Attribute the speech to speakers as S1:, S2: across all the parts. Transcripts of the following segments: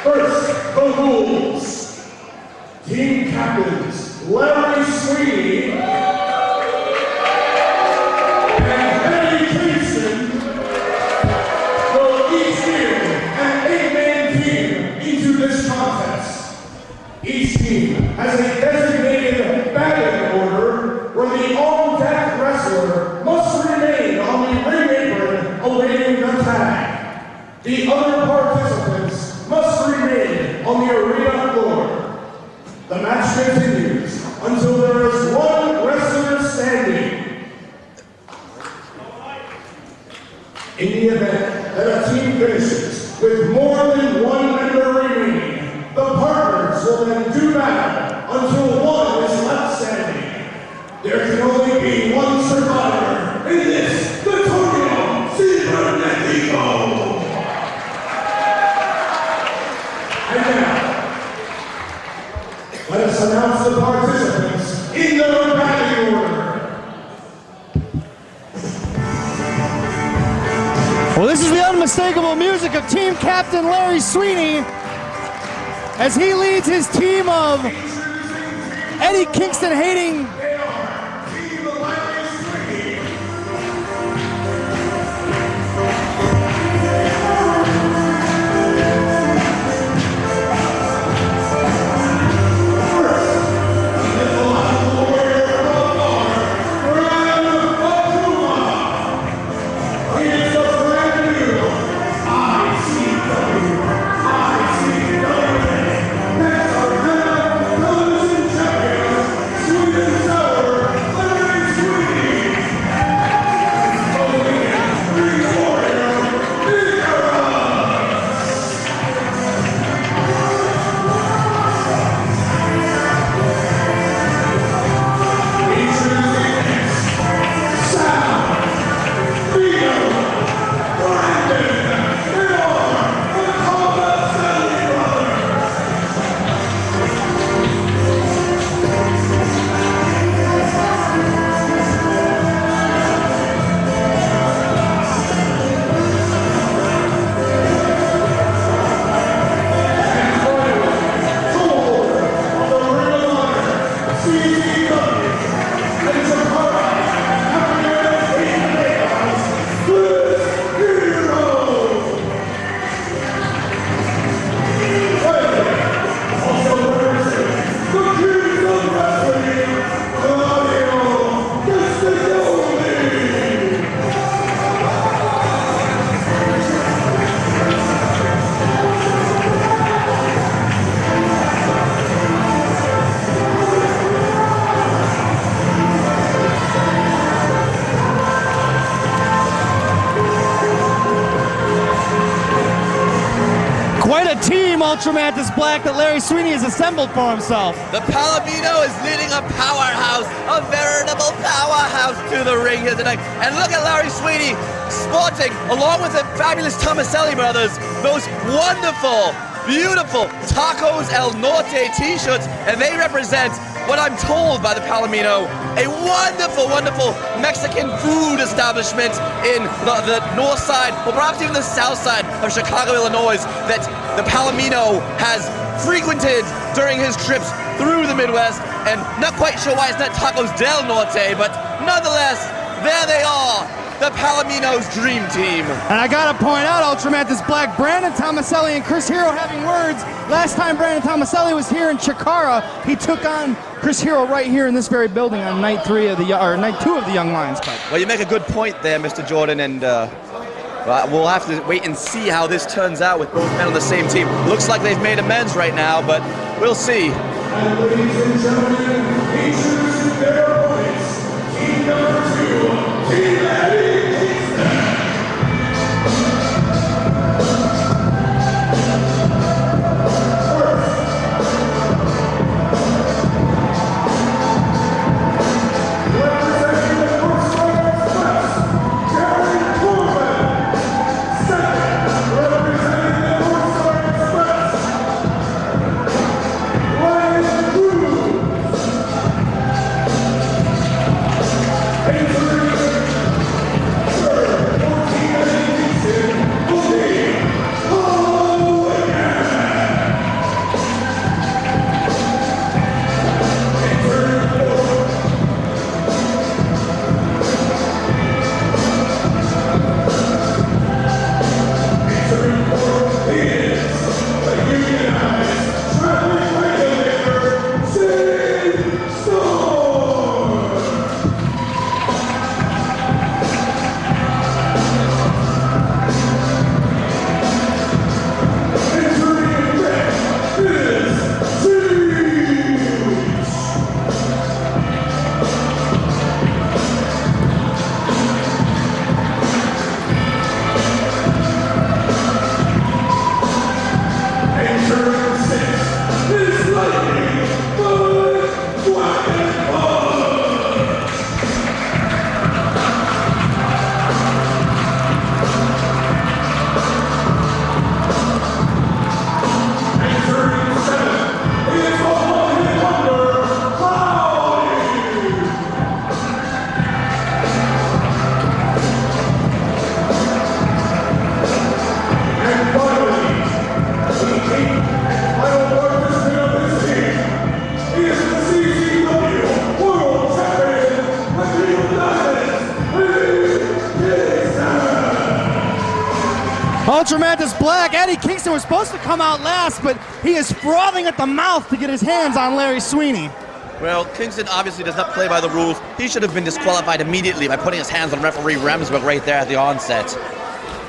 S1: First, the rules. Team captains Larry Sweeney and Kingston will each field an 8-man team into this contest. Each team has a designated batting order where the on-deck wrestler must remain on the ring apron awaiting the tag. The other participants must remain on the arena floor. The match continues until there is one wrestler standing. In the event that a team finishes with more than one member remaining, the partners will then do battle until one is left standing. There can only be one survivor in this, the Torneo Cibernetico. And now, let us announce the participants in their batting order.
S2: Well, this is the unmistakable music of Team Captain Larry Sweeney as he leads his team of Eddie Kingston hating Ultramantis Black that Larry Sweeney has assembled for himself.
S3: The Palomino is leading a powerhouse, a veritable powerhouse to the ring here tonight. And look at Larry Sweeney sporting, along with the fabulous Thomaselli brothers, those wonderful, beautiful Tacos El Norte t-shirts, and they represent what I'm told by the Palomino, a wonderful, wonderful Mexican food establishment in the north side, or perhaps even the south side of Chicago, Illinois, that the Palomino has frequented during his trips through the Midwest, and not quite sure why it's not Tacos del Norte, but nonetheless, there they are, the Palomino's dream team.
S2: And I gotta point out, Ultramantis Black, Brandon Thomaselli and Chris Hero having words. Last time Brandon Thomaselli was here in CHIKARA, he took on Chris Hero right here in this very building on night 2 of the Young Lions Cup.
S3: Well, you make a good point there, Mr. Jordan, and we'll have to wait and see how this turns out with both men on the same team. Looks like they've made amends right now, but we'll see.
S1: And ladies and gentlemen, introducing their opponents, team number 2, Team Eddie Kingston. Representing the First Royal Express, Darin Corbin. Second, representing the First Royal Express, Cruz.
S2: Ultramantis Black, Eddie Kingston was supposed to come out last, but he is frothing at the mouth to get his hands on Larry Sweeney.
S3: Well, Kingston obviously does not play by the rules. He should have been disqualified immediately by putting his hands on referee Remsburg right there at the onset.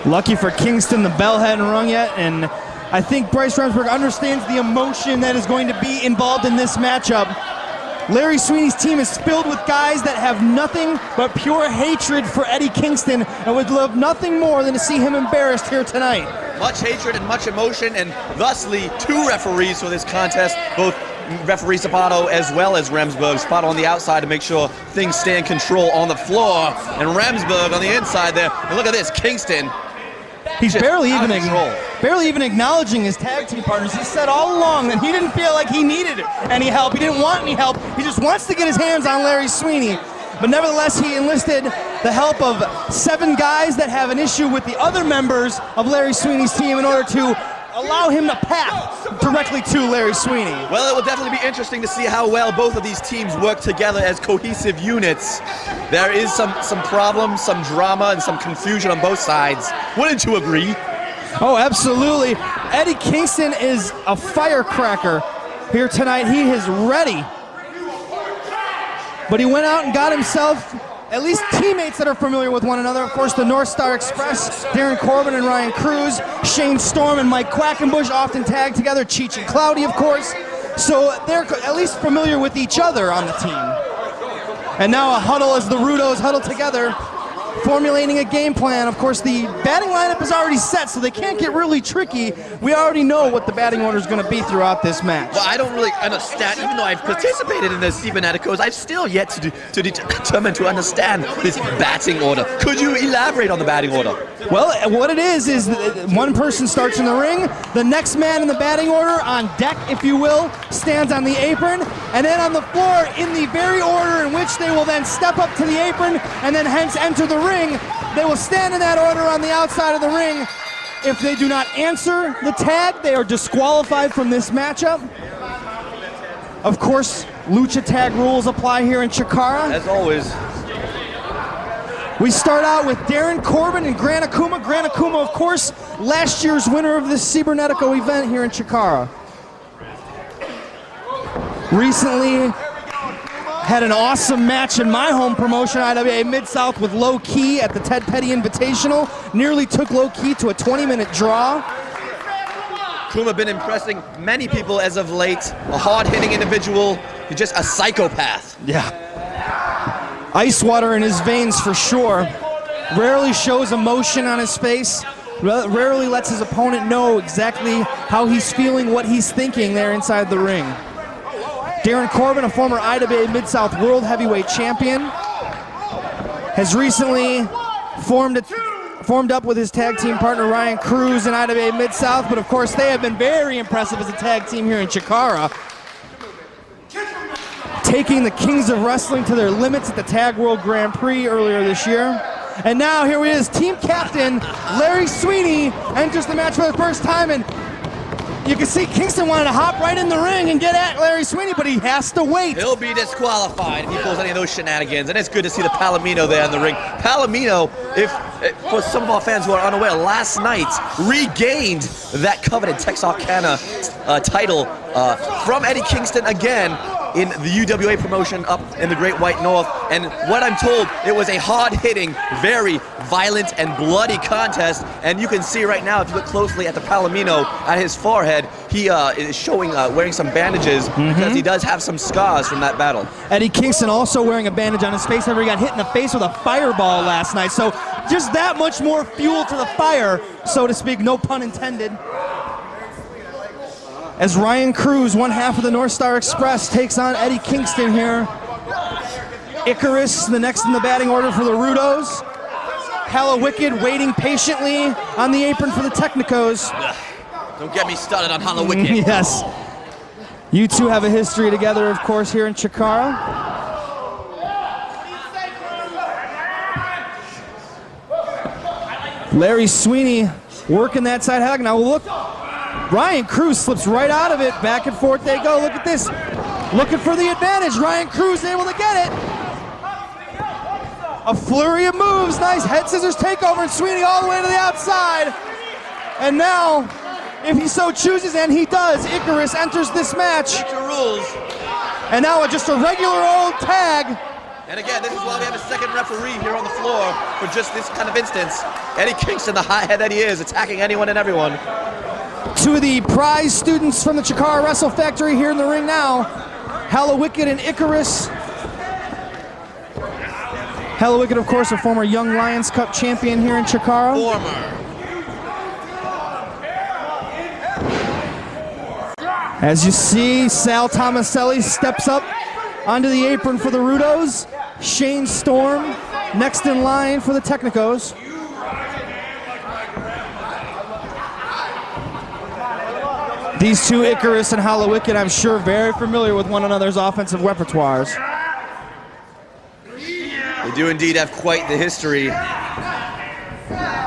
S2: Lucky for Kingston, the bell hadn't rung yet, and I think Bryce Remsburg understands the emotion that is going to be involved in this matchup. Larry Sweeney's team is filled with guys that have nothing but pure hatred for Eddie Kingston and would love nothing more than to see him embarrassed here tonight.
S3: Much hatred and much emotion, and thusly 2 referees for this contest, both referee Sabato as well as Remsburg. Sabato on the outside to make sure things stay in control on the floor, and Remsburg on the inside there. And look at this, Kingston.
S2: He's barely even acknowledging his tag team partners. He said all along that he didn't feel like he needed any help. He didn't want any help. He just wants to get his hands on Larry Sweeney. But nevertheless, he enlisted the help of 7 guys that have an issue with the other members of Larry Sweeney's team in order to allow him to path directly to Larry Sweeney.
S3: Well, it will definitely be interesting to see how well both of these teams work together as cohesive units. There is some problems, some drama, and some confusion on both sides. Wouldn't you agree?
S2: Oh, absolutely. Eddie Kingston is a firecracker here tonight. He is ready. But he went out and got himself at least teammates that are familiar with one another. Of course, the North Star Express, Darin Corbin and Ryan Cruz, Shane Storm and Mike Quackenbush often tag together, Cheech and Claudio, of course. So they're at least familiar with each other on the team. And now a huddle as the Rudos huddle together, formulating a game plan. Of course, the batting lineup is already set, so they can't get really tricky. We already know what the batting order is going to be throughout this match.
S3: Well, I don't really understand. Even though I've participated in the Ciberneticos, I've still yet to determine to understand this batting order. Could you elaborate on the batting order?
S2: Well, what it is one person starts in the ring, the next man in the batting order, on deck, if you will, stands on the apron, and then on the floor in the very order in which they will then step up to the apron and then hence enter the ring. They will stand in that order on the outside of the ring. If they do not answer the tag, they are disqualified from this matchup. Of course, lucha tag rules apply here in CHIKARA.
S3: As always.
S2: We start out with Darin Corbin and Gran Akuma. Gran Akuma, of course, last year's winner of this Cibernetico event here in CHIKARA. Recently had an awesome match in my home promotion, IWA Mid-South, with Low Key at the Ted Petty Invitational. Nearly took Low Key to a 20-minute draw.
S3: Akuma been impressing many people as of late. A hard-hitting individual. He's just a psychopath.
S2: Yeah. Ice water in his veins for sure. Rarely shows emotion on his face. Rarely lets his opponent know exactly how he's feeling, what he's thinking there inside the ring. Darin Corbin, a former IWA Mid-South World Heavyweight Champion, has recently formed up with his tag team partner Ryan Cruz in IWA Mid-South, but of course they have been very impressive as a tag team here in CHIKARA, taking the Kings of Wrestling to their limits at the Tag World Grand Prix earlier this year. And now here he is, team captain Larry Sweeney enters the match for the first time, and you can see Kingston wanted to hop right in the ring and get at Larry Sweeney, but he has to wait.
S3: He'll be disqualified if he pulls any of those shenanigans, and it's good to see the Palomino there in the ring. Palomino, for some of our fans who are unaware, last night regained that coveted Texarkana title from Eddie Kingston again in the UWA promotion up in the Great White North. And what I'm told, it was a hard-hitting, very violent and bloody contest. And you can see right now, if you look closely at the Palomino at his forehead, he is showing wearing some bandages because he does have some scars from that battle.
S2: Eddie Kingston also wearing a bandage on his face after he got hit in the face with a fireball last night. So just that much more fuel to the fire, so to speak, no pun intended. As Ryan Cruz, one half of the North Star Express, takes on Eddie Kingston here. Icarus, the next in the batting order for the Rudos. Hallowicked waiting patiently on the apron for the Technicos.
S3: Don't get me started on Hallowicked.
S2: Yes. You two have a history together, of course, here in CHIKARA. Larry Sweeney working that side headlock. Now look, Ryan Cruz slips right out of it. Back and forth they go. Look at this. Looking for the advantage. Ryan Cruz able to get it. A flurry of moves. Nice head scissors takeover, and Sweeney all the way to the outside. And now, if he so chooses, and he does, Icarus enters this match.
S3: Future rules.
S2: And now just a regular old tag.
S3: And again, this is why we have a second referee here on the floor for just this kind of instance. Eddie Kingston, the hothead that he is, attacking anyone and everyone.
S2: Two of the prize students from the CHIKARA Wrestle Factory here in the ring now. Hallowicked and Icarus. Hallowicked, of course, a former Young Lions Cup champion here in CHIKARA.
S3: Former.
S2: As you see, Sal Thomaselli steps up onto the apron for the Rudos. Shane Storm next in line for the Technicos. These two, Icarus and Hallowicked, I'm sure very familiar with one another's offensive repertoires.
S3: They do indeed have quite the history.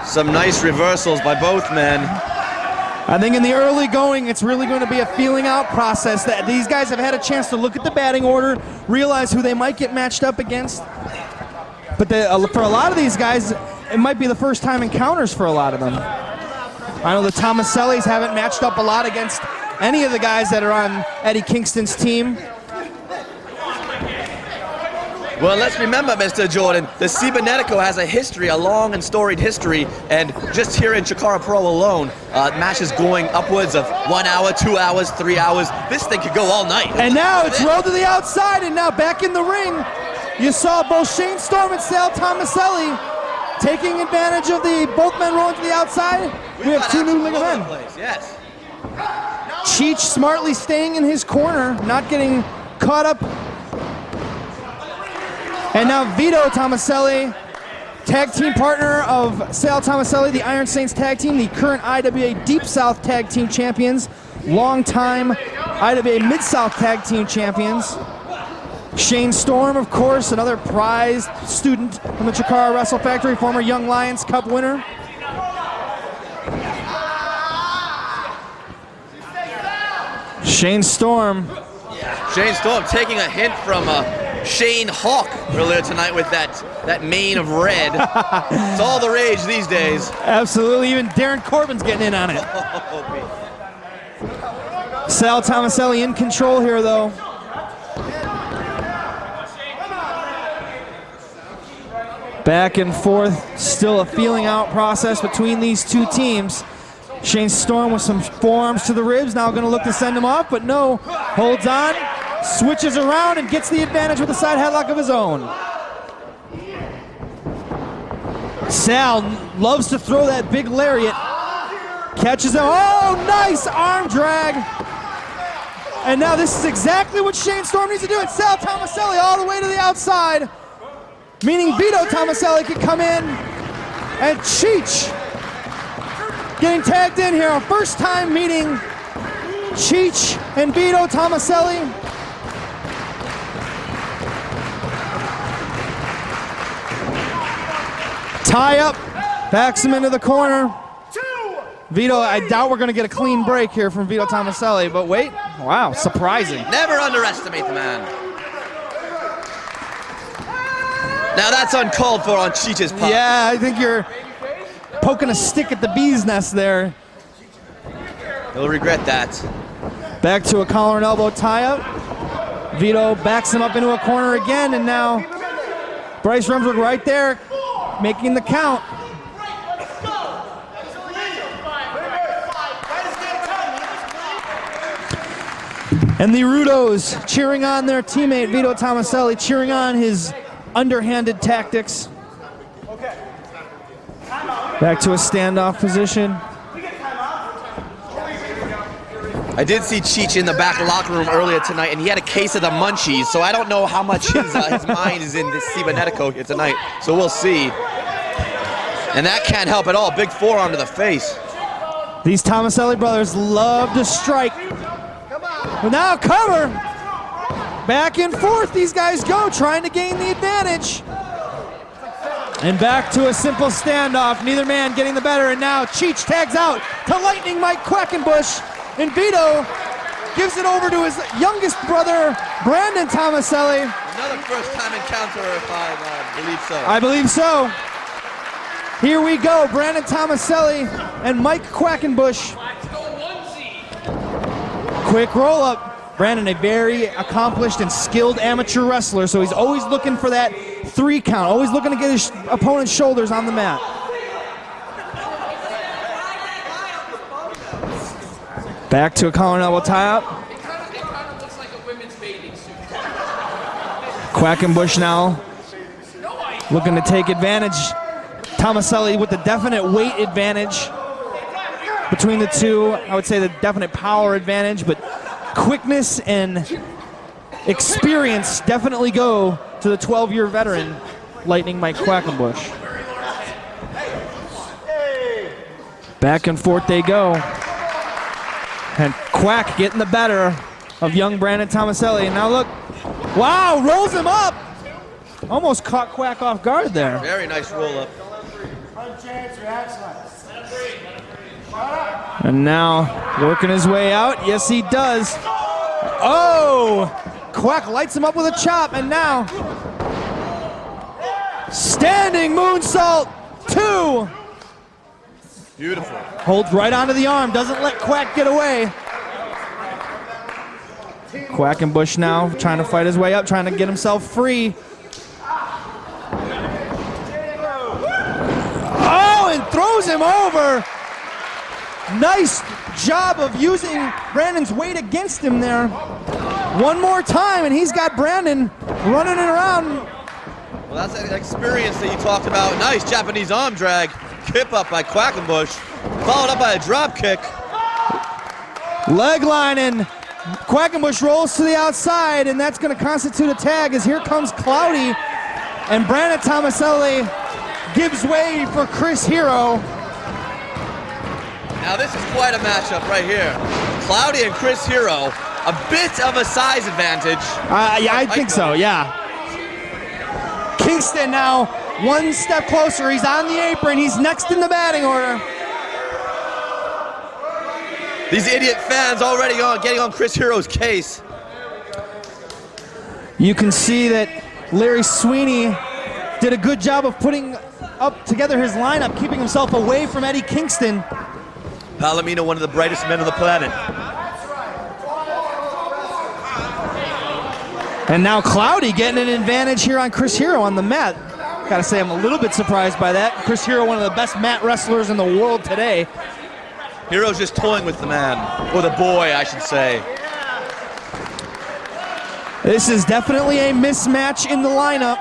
S3: Some nice reversals by both men.
S2: I think in the early going, it's really going to be a feeling out process that these guys have had a chance to look at the batting order, realize who they might get matched up against. But for a lot of these guys, it might be the first time encounters for a lot of them. I know the Thomasellis haven't matched up a lot against any of the guys that are on Eddie Kingston's team.
S3: Well, let's remember, Mr. Jordan, the Cibernetico has a history, a long and storied history, and just here in CHIKARA Pro alone, matches going upwards of 1 hour, 2 hours, 3 hours. This thing could go all night.
S2: And now it's rolled to the outside, and now back in the ring, you saw both Shane Storm and Sal Thomaselli taking advantage of the both men rolling to the outside. We have two new Liga men.
S3: Yes.
S2: Cheech smartly staying in his corner, not getting caught up. And now Vito Thomaselli, tag team partner of Sal Thomaselli, the Iron Saints tag team, the current IWA Deep South tag team champions, longtime IWA Mid South tag team champions. Shane Storm, of course, another prized student from the CHIKARA Wrestle Factory, former Young Lions Cup winner. Shane Storm.
S3: Shane Storm taking a hint from Shane Hawk earlier tonight with that mane of red. It's all the rage these days.
S2: Absolutely, even Darin Corbin's getting in on it. Sal Thomaselli in control here, though. Back and forth, still a feeling out process between these two teams. Shane Storm with some forearms to the ribs, now going to look to send him off, but no, holds on, switches around and gets the advantage with a side headlock of his own. Sal loves to throw that big lariat, catches him, oh, nice arm drag. And now this is exactly what Shane Storm needs to do. It's Sal Thomaselli all the way to the outside, meaning Vito Thomaselli could come in, and Cheech getting tagged in here. First time meeting Cheech and Vito Thomaselli. Tie up, backs him into the corner. Vito, I doubt we're going to get a clean break here from Vito Thomaselli, but wait, wow, surprising.
S3: Never underestimate the man. Now that's uncalled for on Cheech's part.
S2: Yeah, I think you're poking a stick at the bee's nest there.
S3: He'll regret that.
S2: Back to a collar and elbow tie-up. Vito backs him up into a corner again, and now Bryce Rumsberg right there, making the count. And the Rudos cheering on their teammate Vito Thomaselli, cheering on his underhanded tactics. Back to a standoff position.
S3: I did see Cheech in the back locker room earlier tonight, and he had a case of the munchies, so I don't know how much his mind is in this Cibernetico here tonight, so we'll see. And that can't help at all. Big forearm to the face.
S2: These Thomaselli brothers love to strike. But now cover. Back and forth these guys go, trying to gain the advantage. And back to a simple standoff, neither man getting the better, and now Cheech tags out to Lightning Mike Quackenbush, and Vito gives it over to his youngest brother, Brandon Thomaselli.
S3: Another first-time encounter, if I believe so.
S2: I believe so. Here we go, Brandon Thomaselli and Mike Quackenbush. Quick roll up. Brandon, a very accomplished and skilled amateur wrestler, so he's always looking for that 3 count, always looking to get his opponent's shoulders on the mat. Back to a collar and elbow tie-up. Quackenbush now looking to take advantage. Thomaselli with the definite weight advantage between the two. I would say the definite power advantage, but quickness and experience definitely go to the 12-year veteran, Lightning Mike Quackenbush. Back and forth they go. And Quack getting the better of young Brandon Thomaselli. And now look, wow, rolls him up. Almost caught Quack off guard there.
S3: Very nice roll up.
S2: And now working his way out. Yes, he does. Oh, Quack lights him up with a chop. And now standing moonsault 2.
S3: Beautiful.
S2: Holds right onto the arm, doesn't let Quack get away. Quackenbush now trying to fight his way up, trying to get himself free. Oh, and throws him over. Nice job of using Brandon's weight against him there. One more time, and he's got Brandon running it around.
S3: Well, that's an experience that you talked about. Nice Japanese arm drag. Kip up by Quackenbush, followed up by a drop kick.
S2: Leg line, and Quackenbush rolls to the outside, and that's going to constitute a tag as here comes Claudio, and Brandon Thomaselli gives way for Chris Hero.
S3: Now this is quite a matchup right here. Claudio and Chris Hero, a bit of a size advantage.
S2: Yeah, I think so, yeah. Kingston now one step closer. He's on the apron. He's next in the batting order.
S3: These idiot fans already getting on Chris Hero's case.
S2: You can see that Larry Sweeney did a good job of putting up together his lineup, keeping himself away from Eddie Kingston.
S3: Palomino, one of the brightest men on the planet.
S2: And now Claudio getting an advantage here on Chris Hero on the mat. Gotta say, I'm a little bit surprised by that. Chris Hero, one of the best mat wrestlers in the world today.
S3: Hero's just toying with the man, or the boy, I should say.
S2: This is definitely a mismatch in the lineup.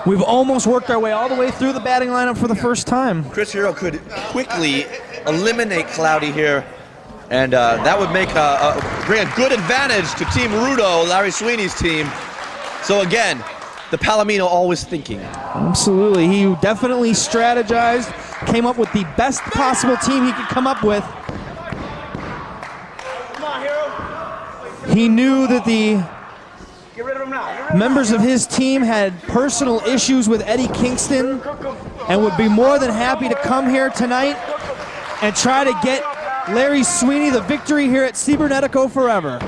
S2: We've almost worked our way all the way through the batting lineup for the first time.
S3: Chris Hero could quickly eliminate Claudio here, and that would make bring a good advantage to Team Rudo, Larry Sweeney's team. So again, the Palomino always thinking.
S2: Absolutely, he definitely strategized, came up with the best possible team he could come up with. He knew that the members of his team had personal issues with Eddie Kingston and would be more than happy to come here tonight and try to get Larry Sweeney the victory here at Cibernetico forever.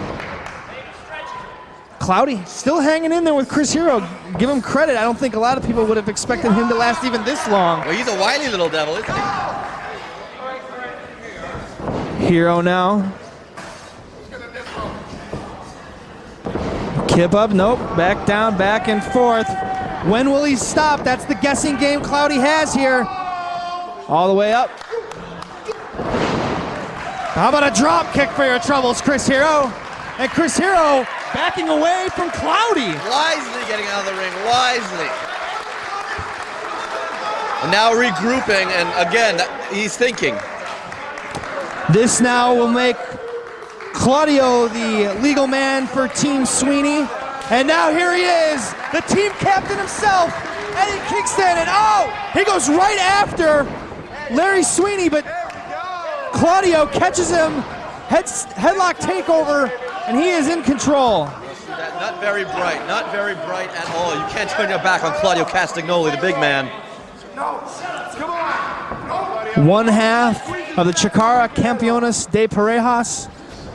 S2: Claudio still hanging in there with Chris Hero. Give him credit. I don't think a lot of people would have expected him to last even this long.
S3: Well, he's a wily little devil, isn't he?
S2: Hero now. Kip up, nope, back down, back and forth. When will he stop? That's the guessing game Claudio has here. All the way up. How about a drop kick for your troubles, Chris Hero? And Chris Hero backing away from Claudio.
S3: Wisely getting out of the ring, wisely. And now regrouping, and again, he's thinking.
S2: This now will make Claudio the legal man for Team Sweeney. And now here he is, the team captain himself, Eddie Kingston. And oh, he goes right after Larry Sweeney, but Claudio catches him, headlock takeover, and he is in control.
S3: Not very bright, not very bright at all. You can't turn your back on Claudio Castagnoli, the big man.
S2: One half of the CHIKARA Campeones de Parejas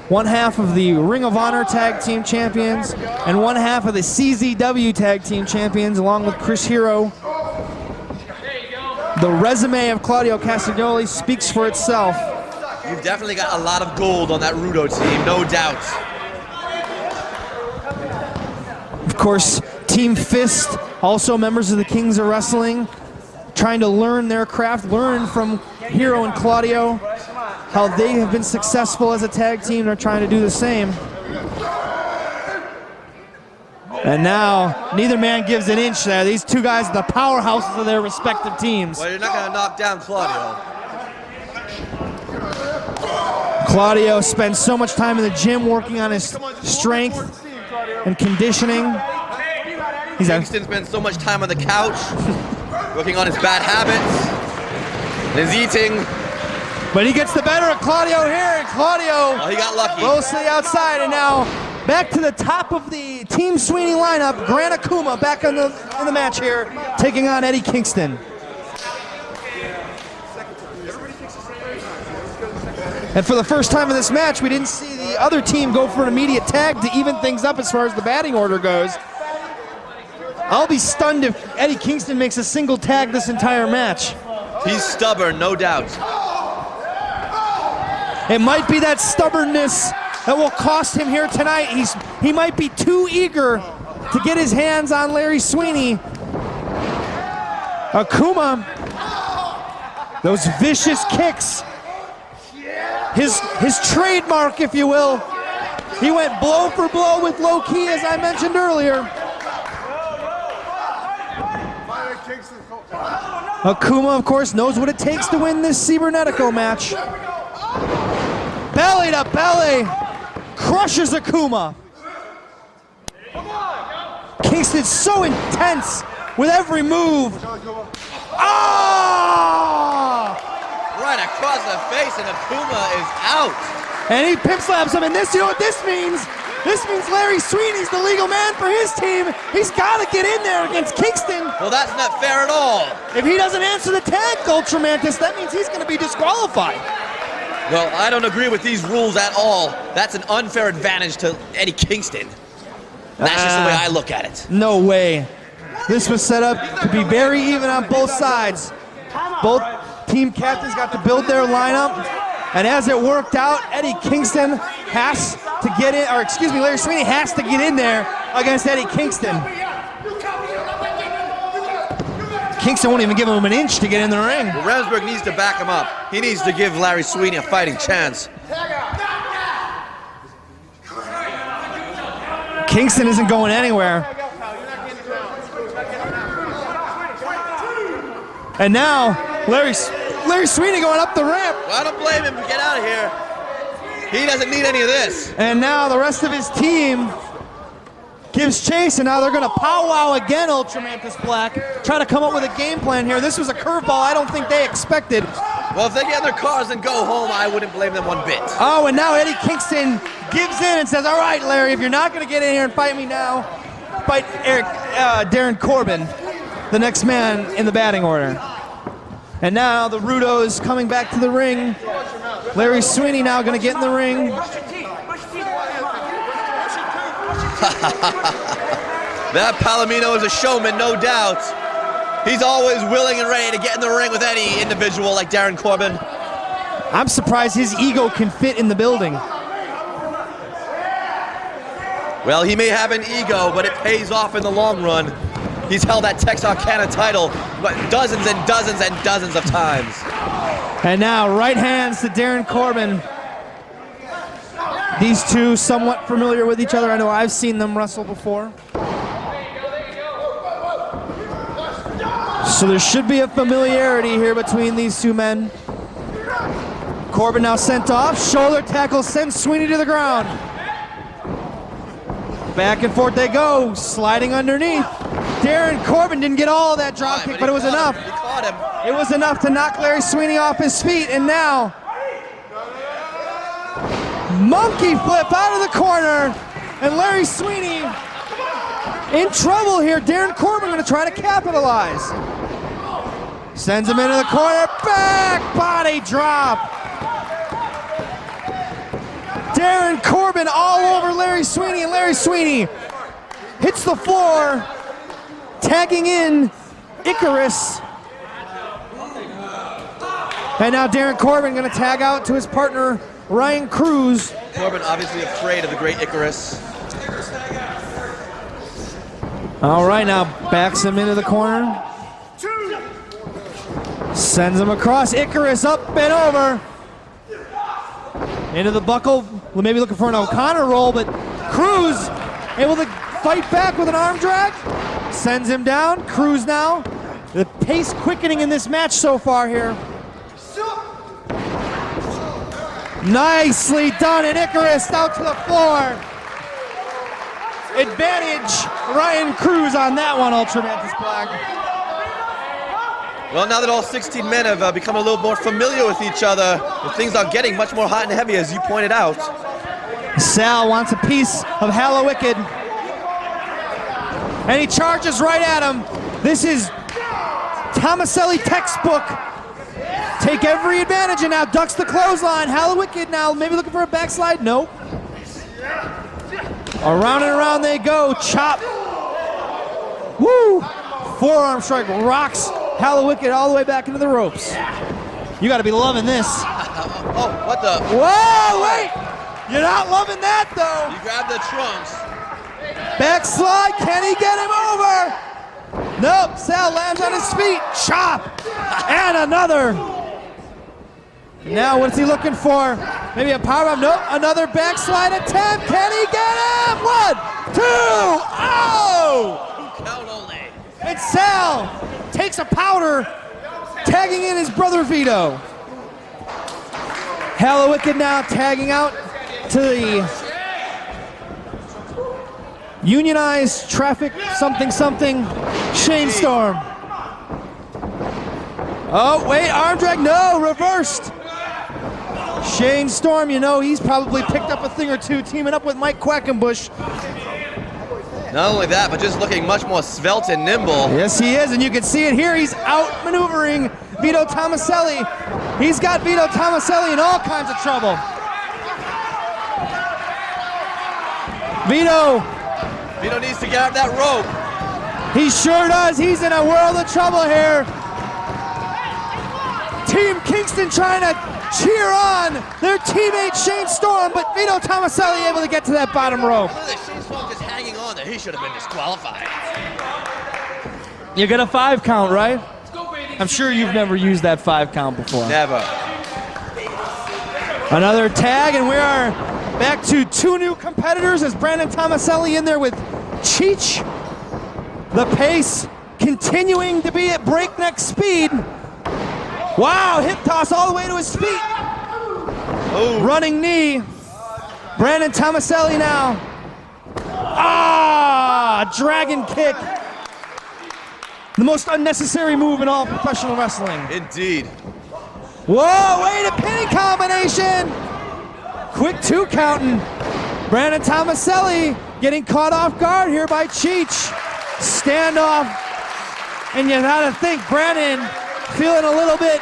S2: one half of the Ring of Honor Tag Team Champions and one half of the CZW Tag Team Champions, along with Chris Hero. The resume of Claudio Castagnoli speaks for itself.
S3: You've definitely got a lot of gold on that Rudo team, no doubt.
S2: Of course, Team Fist, also members of the Kings of Wrestling, trying to learn their craft, learn from Hero and Claudio, how they have been successful as a tag team. They're trying to do the same. And now, neither man gives an inch there. These two guys are the powerhouses of their respective teams.
S3: Well, you're not going to knock down Claudio.
S2: Claudio spends so much time in the gym working on his strength and conditioning.
S3: Kingston spends so much time on the couch, working on his bad habits, and his eating.
S2: But he gets the better of Claudio here, and Claudio
S3: he got lucky.
S2: Goes to the outside, and now back to the top of the Team Sweeney lineup. Gran Akuma back in the match here, taking on Eddie Kingston. And for the first time in this match, we didn't see the other team go for an immediate tag to even things up as far as the batting order goes. I'll be stunned if Eddie Kingston makes a single tag this entire match.
S3: He's stubborn, no doubt.
S2: It might be that stubbornness that will cost him here tonight. He might be too eager to get his hands on Larry Sweeney. Akuma, those vicious kicks, his trademark, if you will. He went blow for blow with Low Key, as I mentioned earlier. Akuma, of course, knows what it takes to win this Cibernetico match. Belly to belly, crushes Akuma. Kingston's so intense with every move. Ah!
S3: Right across the face, and Akuma is out.
S2: And he pimp slaps him, and you know what this means? This means Larry Sweeney's the legal man for his team. He's got to get in there against Kingston.
S3: Well, that's not fair at all.
S2: If he doesn't answer the tag, Ultramantis, that means he's going to be disqualified.
S3: Well, I don't agree with these rules at all. That's an unfair advantage to Eddie Kingston. That's just the way I look at it.
S2: No way. This was set up to be very even on both sides. Both team captains got to build their lineup. And as it worked out, Eddie Kingston has to get in, or excuse me, Larry Sweeney has to get in there against Eddie Kingston. Kingston won't even give him an inch to get in the ring.
S3: Well, Remsburg needs to back him up. He needs to give Larry Sweeney a fighting chance.
S2: Kingston isn't going anywhere. And now, Larry Sweeney going up the ramp.
S3: Well, I don't blame him to get out of here. He doesn't need any of this.
S2: And now the rest of his team gives chase, and now they're going to powwow again, Ultramantis Black. Try to come up with a game plan here. This was a curveball I don't think they expected.
S3: Well, if they get in their cars and go home, I wouldn't blame them one bit.
S2: Oh, and now Eddie Kingston gives in and says, all right, Larry, if you're not going to get in here and fight me now, fight Darin Corbin, the next man in the batting order. And now the Rudo is coming back to the ring. Larry Sweeney now going to get in the ring.
S3: That Palomino is a showman, no doubt. He's always willing and ready to get in the ring with any individual like Darin Corbin.
S2: I'm surprised his ego can fit in the building.
S3: Well, he may have an ego, but it pays off in the long run. He's held that Texarkana title dozens and dozens and dozens of times.
S2: And now right hands to Darin Corbin. These two somewhat familiar with each other. I know I've seen them wrestle before. So there should be a familiarity here between these two men. Corbin now sent off. Shoulder tackle sends Sweeney to the ground. Back and forth they go, sliding underneath. Darin Corbin didn't get all of that drop kick, but it was enough.
S3: He caught him.
S2: It was enough to knock Larry Sweeney off his feet, and now monkey flip out of the corner, and Larry Sweeney in trouble here. Darin Corbin going to try to capitalize. Sends him into the corner, back body drop. Darin, Corbin all over Larry Sweeney, and Larry Sweeney hits the floor, tagging in Icarus. And now Darin Corbin gonna tag out to his partner, Ryan Cruz.
S3: Corbin obviously afraid of the great Icarus.
S2: All right, now backs him into the corner. Sends him across. Icarus up and over. Into the buckle. Maybe looking for an O'Connor roll, but Cruz able to fight back with an arm drag. Sends him down. Cruz now. The pace quickening in this match so far here. Nicely done, and Icarus out to the floor. Advantage Ryan Cruz on that one, Ultramantis Black.
S3: Well, now that all 16 men have become a little more familiar with each other, things are getting much more hot and heavy, as you pointed out.
S2: Sal wants a piece of Hallowicked, and he charges right at him. This is Thomaselli textbook. Take every advantage, and now ducks the clothesline. Hallowicked now maybe looking for a backslide. Nope. Around and around they go. Chop. Woo! Forearm strike rocks Hallowicked all the way back into the ropes. You got to be loving this.
S3: Oh, what the?
S2: Whoa, wait! You're not loving that, though.
S3: You grabbed the trunks.
S2: Backslide, can he get him over? Nope, Sal lands on his feet. Chop! And another. Now, what's he looking for? Maybe a powerbomb? Nope, another backslide attempt. Can he get him? 1, 2, oh!
S3: Count only.
S2: And Sal takes a powder, tagging in his brother Vito. Hallowicked now tagging out to the unionized traffic something Shane Storm. Oh, wait, arm drag, no, reversed. Shane Storm, you know, he's probably picked up a thing or two teaming up with Mike Quackenbush.
S3: Not only that, but just looking much more svelte and nimble.
S2: Yes, he is, and you can see it here. He's outmaneuvering Vito Thomaselli. He's got Vito Thomaselli in all kinds of trouble. Vito
S3: needs to grab that rope.
S2: He sure does. He's in a world of trouble here. Team Kingston trying to cheer on their teammate Shane Storm, but Vito Thomaselli able to get to that bottom rope.
S3: Look at Shane Storm just hanging on there. He should have been disqualified.
S2: You get a 5 count, right? I'm sure you've never used that 5 count before.
S3: Never.
S2: Another tag, and we are back to 2 new competitors as Brandon Thomaselli in there with Cheech. The pace continuing to be at breakneck speed. Wow, hip toss all the way to his feet.
S3: Oh.
S2: Running knee. Brandon Thomaselli now. Dragon kick. The most unnecessary move in all professional wrestling.
S3: Indeed.
S2: Whoa, wait, a pinning combination. Quick 2 counting. Brandon Thomaselli getting caught off guard here by Cheech. Standoff. And you gotta think Brandon feeling a little bit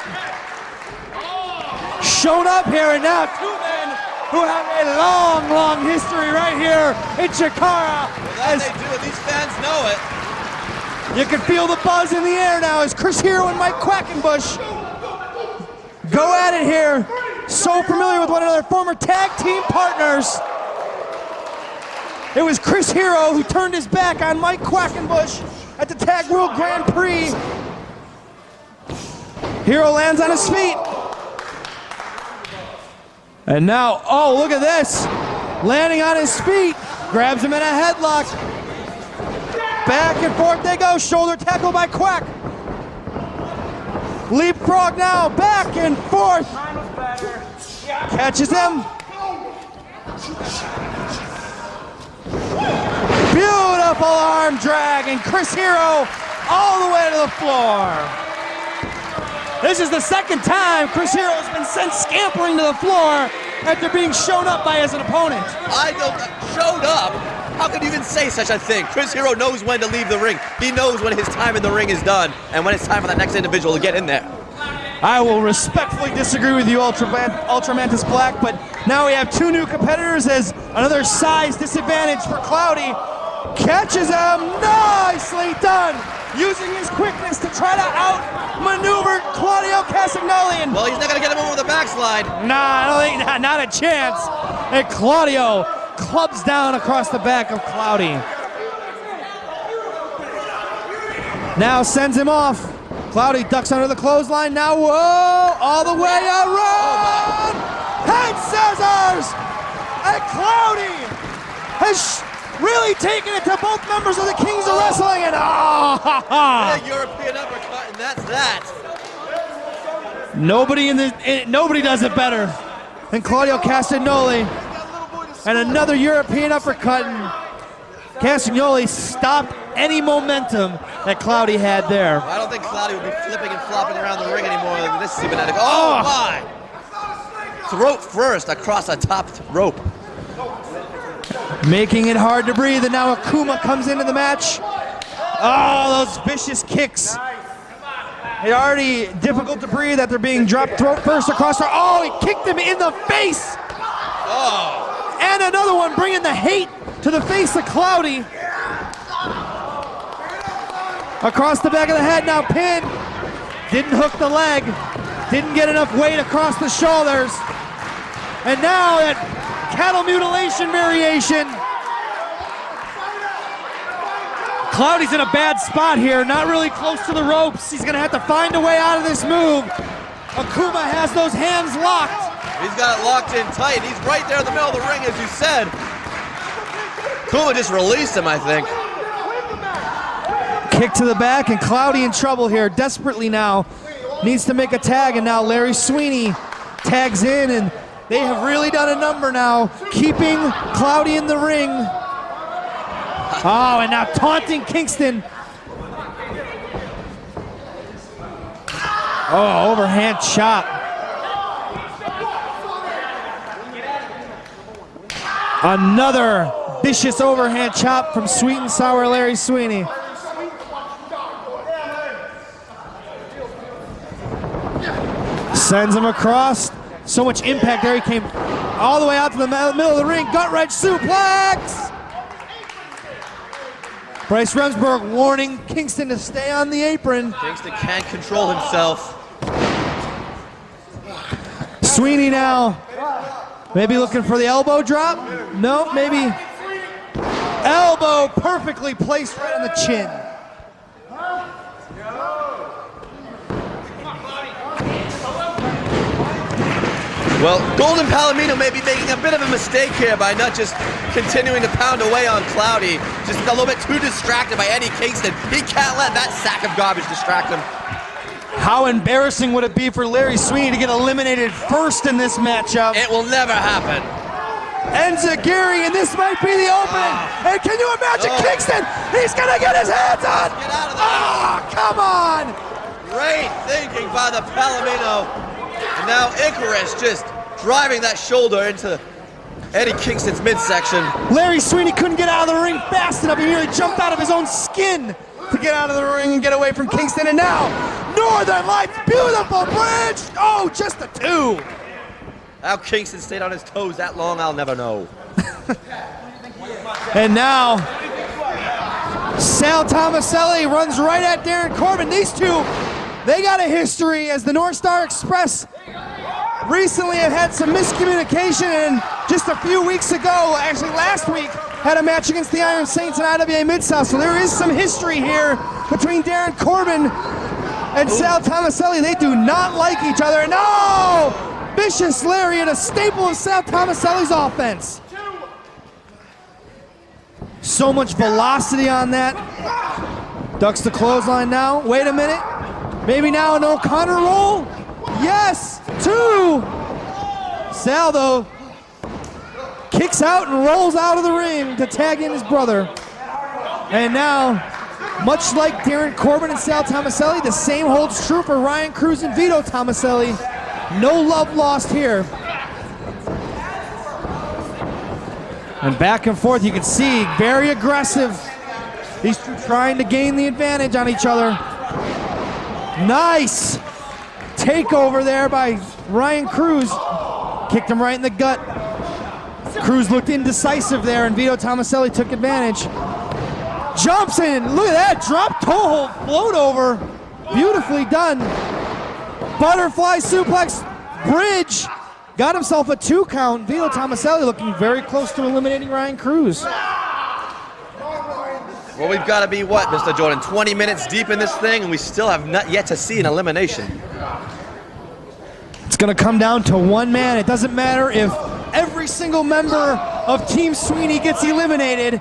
S2: shown up here, and now 2 men who have a long history right here in CHIKARA.
S3: Well, that they do, and these fans know it.
S2: You can feel the buzz in the air now as Chris Hero and Mike Quackenbush go at it here. So familiar with one another, former tag team partners. It was Chris Hero who turned his back on Mike Quackenbush at the Tag World Grand Prix. Hero lands on his feet. And now, oh, look at this. Landing on his feet. Grabs him in a headlock. Back and forth they go. Shoulder tackle by Quack. Leapfrog now. Back and forth. Catches him. Beautiful arm drag. And Chris Hero all the way to the floor. This is the second time Chris Hero has been sent scampering to the floor after being shown up by his opponent.
S3: I don't showed up. How could you even say such a thing? Chris Hero knows when to leave the ring. He knows when his time in the ring is done and when it's time for that next individual to get in there.
S2: I will respectfully disagree with you, Ultramantis Black, but now we have two new competitors as another size disadvantage for Cloudy. Catches him, nicely done, using his quickness to try to outmaneuver Claudio Castagnoli.
S3: Well, he's not gonna get him over with a backslide.
S2: Nah, I don't think, not a chance. And Claudio clubs down across the back of Cloudy. Now sends him off. Cloudy ducks under the clothesline. Now, whoa, all the way around. Head scissors. And Cloudy has really taken it to both members of the Kings of Wrestling. And
S3: Big European uppercut, and that's that.
S2: Nobody does it better than Claudio Castagnoli. And another European uppercut. And Castagnoli stopped any momentum that Cloudy had there.
S3: I don't think Cloudy will be flipping and flopping around the ring anymore than this Cibernetico. Oh my! Throat first across a top rope.
S2: Making it hard to breathe, and now Akuma comes into the match. Oh, those vicious kicks. It's already difficult to breathe after being dropped throat first across the... Oh, he kicked him in the face!
S3: Oh!
S2: And another one bringing the hate to the face of Cloudy. Across the back of the head, now pinned. Didn't hook the leg. Didn't get enough weight across the shoulders. And now that cattle mutilation variation. Cloudy's in a bad spot here, not really close to the ropes. He's gonna have to find a way out of this move. Akuma has those hands locked.
S3: He's got it locked in tight. He's right there in the middle of the ring, as you said. Akuma just released him, I think.
S2: Kick to the back, and Cloudy in trouble here, desperately now. Needs to make a tag, and now Larry Sweeney tags in, and they have really done a number now, keeping Cloudy in the ring. Oh, and now taunting Kingston. Oh, overhand chop. Another vicious overhand chop from Sweet and Sour Larry Sweeney. Sends him across. So much impact there. He came all the way out to the middle of the ring. Gut wrench suplex. Bryce Remsburg warning Kingston to stay on the apron.
S3: Kingston can't control himself.
S2: Sweeney now. Maybe looking for the elbow drop. No, maybe. Elbow perfectly placed right on the chin.
S3: Well, Golden Palomino may be making a bit of a mistake here by not just continuing to pound away on Cloudy. Just a little bit too distracted by Eddie Kingston. He can't let that sack of garbage distract him.
S2: How embarrassing would it be for Larry Sweeney to get eliminated first in this matchup?
S3: It will never happen.
S2: Enziguri, and this might be the opening. And can you imagine Kingston? He's gonna get his hands on.
S3: Get out of there.
S2: Oh, come on.
S3: Great thinking by the Palomino. And now Icarus just driving that shoulder into Eddie Kingston's midsection.
S2: Larry Sweeney couldn't get out of the ring fast enough. He nearly jumped out of his own skin to get out of the ring and get away from Kingston. And now, Northern Lights, beautiful bridge. Oh, just the two.
S3: How Kingston stayed on his toes that long, I'll never know.
S2: And now, Sal Thomaselli runs right at Darin Corbin. These two, they got a history, as the North Star Express recently have had some miscommunication, and just a few weeks ago, actually last week, had a match against the Iron Saints in IWA Mid-South. So there is some history here between Darin Corbin and Sal Thomaselli. They do not like each other. No! Vicious lariat, a staple of Sal Thomaselli's offense. So much velocity on that. Ducks the clothesline now. Wait a minute. Maybe now an O'Connor roll? Yes! Two! Sal, though, kicks out and rolls out of the ring to tag in his brother. And now, much like Darin Corbin and Sal Thomaselli, the same holds true for Ryan Cruz and Vito Thomaselli. No love lost here. And back and forth, you can see, very aggressive. These two trying to gain the advantage on each other. Nice takeover there by Ryan Cruz. Kicked him right in the gut. Cruz looked indecisive there, and Vito Thomaselli took advantage. Jumps in, look at that, drop toe hold, float over. Beautifully done. Butterfly suplex, bridge. Got himself a 2 count. Vito Thomaselli looking very close to eliminating Ryan Cruz.
S3: Well, we've got to be, what, Mr. Jordan, 20 minutes deep in this thing, and we still have not yet to see an elimination.
S2: It's going to come down to one man. It doesn't matter if every single member of Team Sweeney gets eliminated.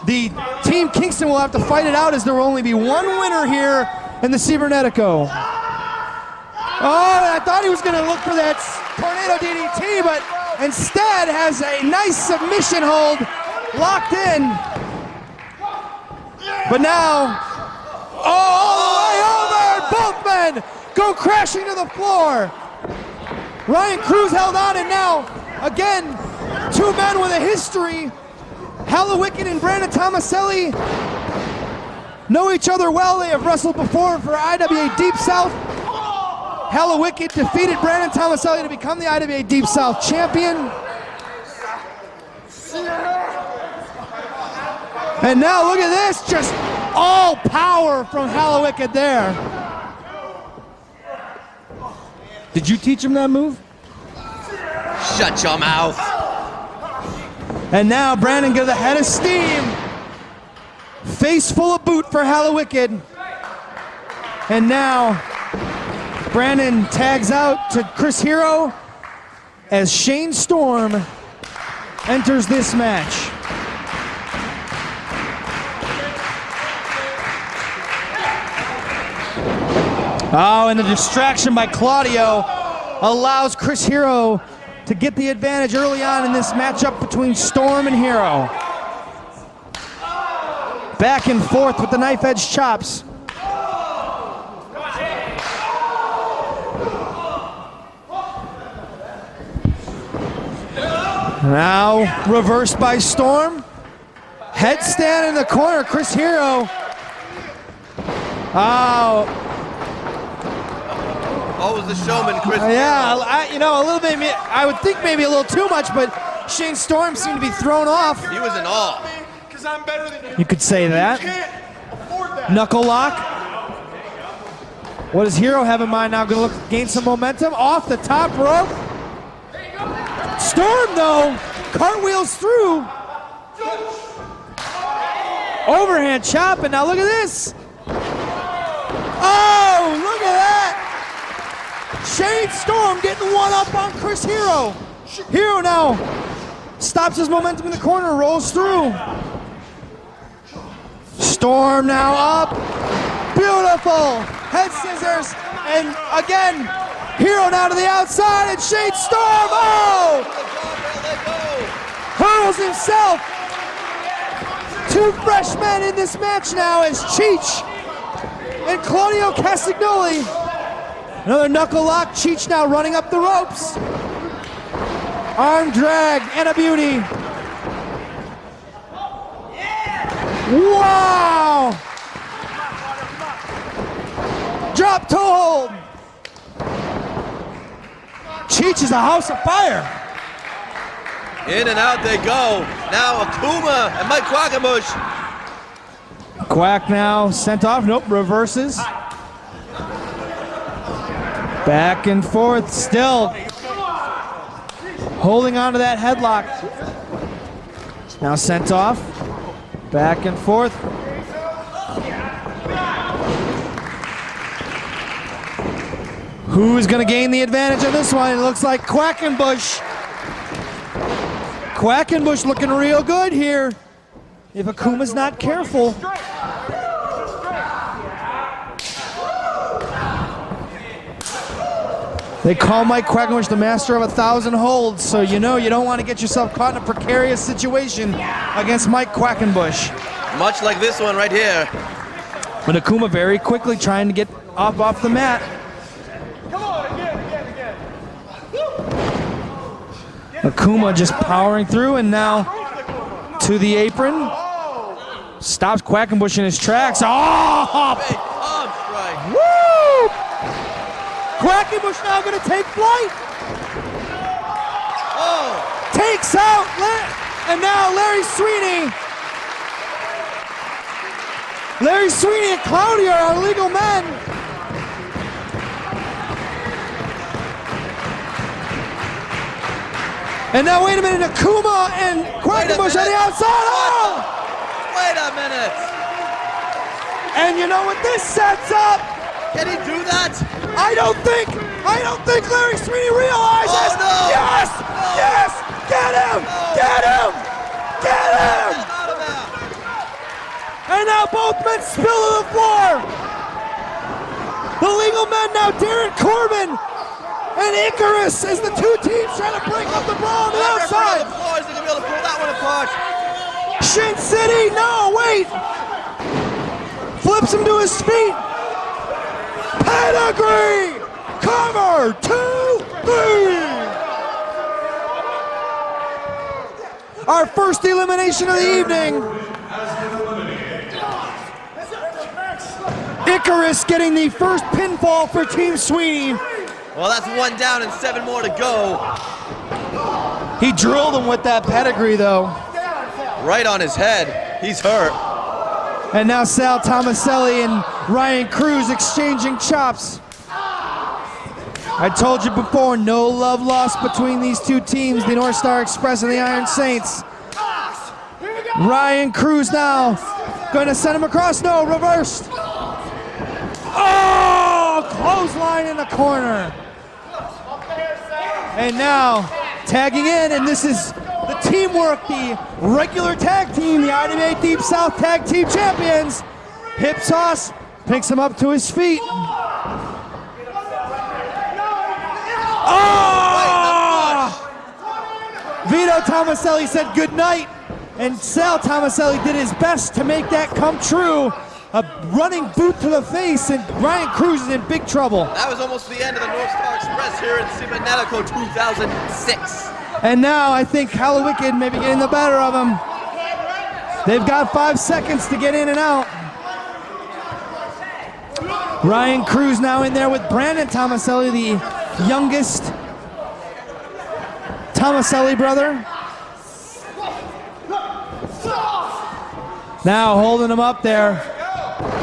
S2: The Team Kingston will have to fight it out, as there will only be one winner here in the Cibernetico. Oh, I thought he was going to look for that Tornado DDT, but instead has a nice submission hold locked in. But now, all the way over, both men go crashing to the floor. Ryan Cruz held on, and now, again, 2 men with a history. Hallowicked and Brandon Thomaselli know each other well. They have wrestled before for IWA Deep South. Hallowicked defeated Brandon Thomaselli to become the IWA Deep South champion. And now look at this, just all power from Hallowicked there. Did you teach him that move?
S3: Shut your mouth.
S2: And now Brandon gives a head of steam. Face full of boot for Hallowicked. And now Brandon tags out to Chris Hero as Shane Storm enters this match. Oh, and the distraction by Claudio allows Chris Hero to get the advantage early on in this matchup between Storm and Hero. Back and forth with the knife edge chops. Now reversed by Storm. Headstand in the corner, Chris Hero. Oh.
S3: Always the showman, Chris.
S2: Yeah, a little bit, I would think maybe a little too much, but Shane Storm seemed to be thrown off.
S3: He was in awe.
S1: I'm better than you.
S2: You could say that.
S1: Can't afford that.
S2: Knuckle lock. What does Hero have in mind now? Going to look to gain some momentum off the top rope. Storm, though, cartwheels through. Overhand chop, and now look at this. Oh, look at that. Shane Storm getting one up on Chris Hero. Hero now stops his momentum in the corner, rolls through. Storm now up. Beautiful. Head scissors. And again, Hero now to the outside, and Shane Storm, oh! Hurls himself. 2 fresh men in this match now as Cheech and Claudio Castagnoli. Another knuckle lock. Cheech now running up the ropes. Arm drag and a beauty. Wow! Drop toe hold. Cheech is a house of fire.
S3: In and out they go. Now Akuma and Mike Quackenbush.
S2: Quack now sent off. Nope, reverses. Back and forth, still holding on to that headlock. Now sent off. Back and forth. Who's going to gain the advantage of this one? It looks like Quackenbush. Quackenbush looking real good here. If Akuma's not careful. They call Mike Quackenbush the master of 1,000 holds, so you know you don't want to get yourself caught in a precarious situation against Mike Quackenbush.
S3: Much like this one right here.
S2: But Akuma very quickly trying to get off the mat.
S1: Come on, again.
S2: Akuma just powering through, and now to the apron. Stops Quackenbush in his tracks. Oh!
S3: Big arm strike.
S2: Woo! Quackenbush now going to take flight.
S3: Oh!
S2: Takes out, and now Larry Sweeney. Larry Sweeney and Claudio are legal men. And now, wait a minute, Akuma and Quackenbush on the outside. Oh!
S3: Wait a minute.
S2: And you know what this sets up?
S3: Can he do that?
S2: I don't think Larry Sweeney realizes.
S3: Oh, no.
S2: Yes!
S3: No.
S2: Yes! Get him!
S3: No.
S2: Get him! Get him!
S3: Get out of there.
S2: And now both men spill to the floor. The legal men now, Darin, Corbin, and Icarus, as the two teams trying to break up the brawl on the outside.
S3: The floor, is he gonna be able to pull that one apart?
S2: Shin City, no, wait. Flips him to his feet. Pedigree! Cover! 2, 3! Our first elimination of the evening. Icarus getting the first pinfall for Team Sweeney.
S3: Well, that's 1 down and 7 more to go.
S2: He drilled him with that pedigree, though.
S3: Right on his head. He's hurt.
S2: And now Sal Thomaselli and Ryan Cruz exchanging chops. I told you before, no love lost between these two teams, the North Star Express and the Iron Saints. Ryan Cruz now going to send him across. No, reversed. Oh, clothesline in the corner. And now tagging in, and this is the teamwork, the regular tag team, the IWA Deep South Tag Team Champions. Hip toss, picks him up to his feet. Oh! Vito Thomaselli said good night, and Sal Thomaselli did his best to make that come true. A running boot to the face, and Ryan Cruz is in big trouble.
S3: That was almost the end of the North Star Express here in Cibernetico 2006.
S2: And now I think Hallowicked may be getting the better of him. They've got 5 seconds to get in and out. Ryan Cruz now in there with Brandon Thomaselli, the youngest Thomaselli brother. Now holding him up there.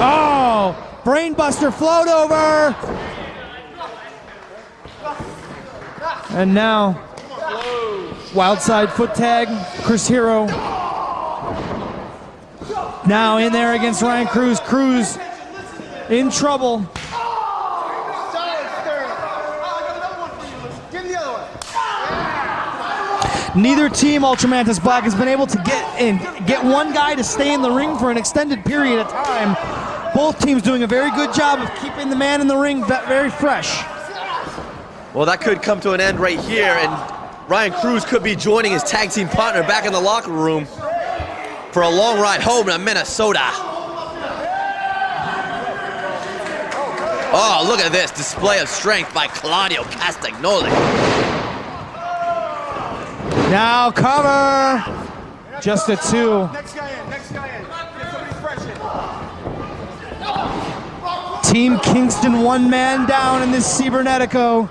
S2: Oh, brainbuster float over. And now, wild side foot tag, Chris Hero. Now in there against Ryan Cruz. Cruz in trouble. Neither team, Ultramantis Black, has been able to get one guy to stay in the ring for an extended period of time. Both teams doing a very good job of keeping the man in the ring very fresh.
S3: Well, that could come to an end right here, and Ryan Cruz could be joining his tag team partner back in the locker room for a long ride home to Minnesota. Oh, look at this display of strength by Claudio Castagnoli.
S2: Now cover. Just a 2.
S1: Next guy in. Get somebody fresh in.
S2: Team Kingston 1 man down in this Cibernetico.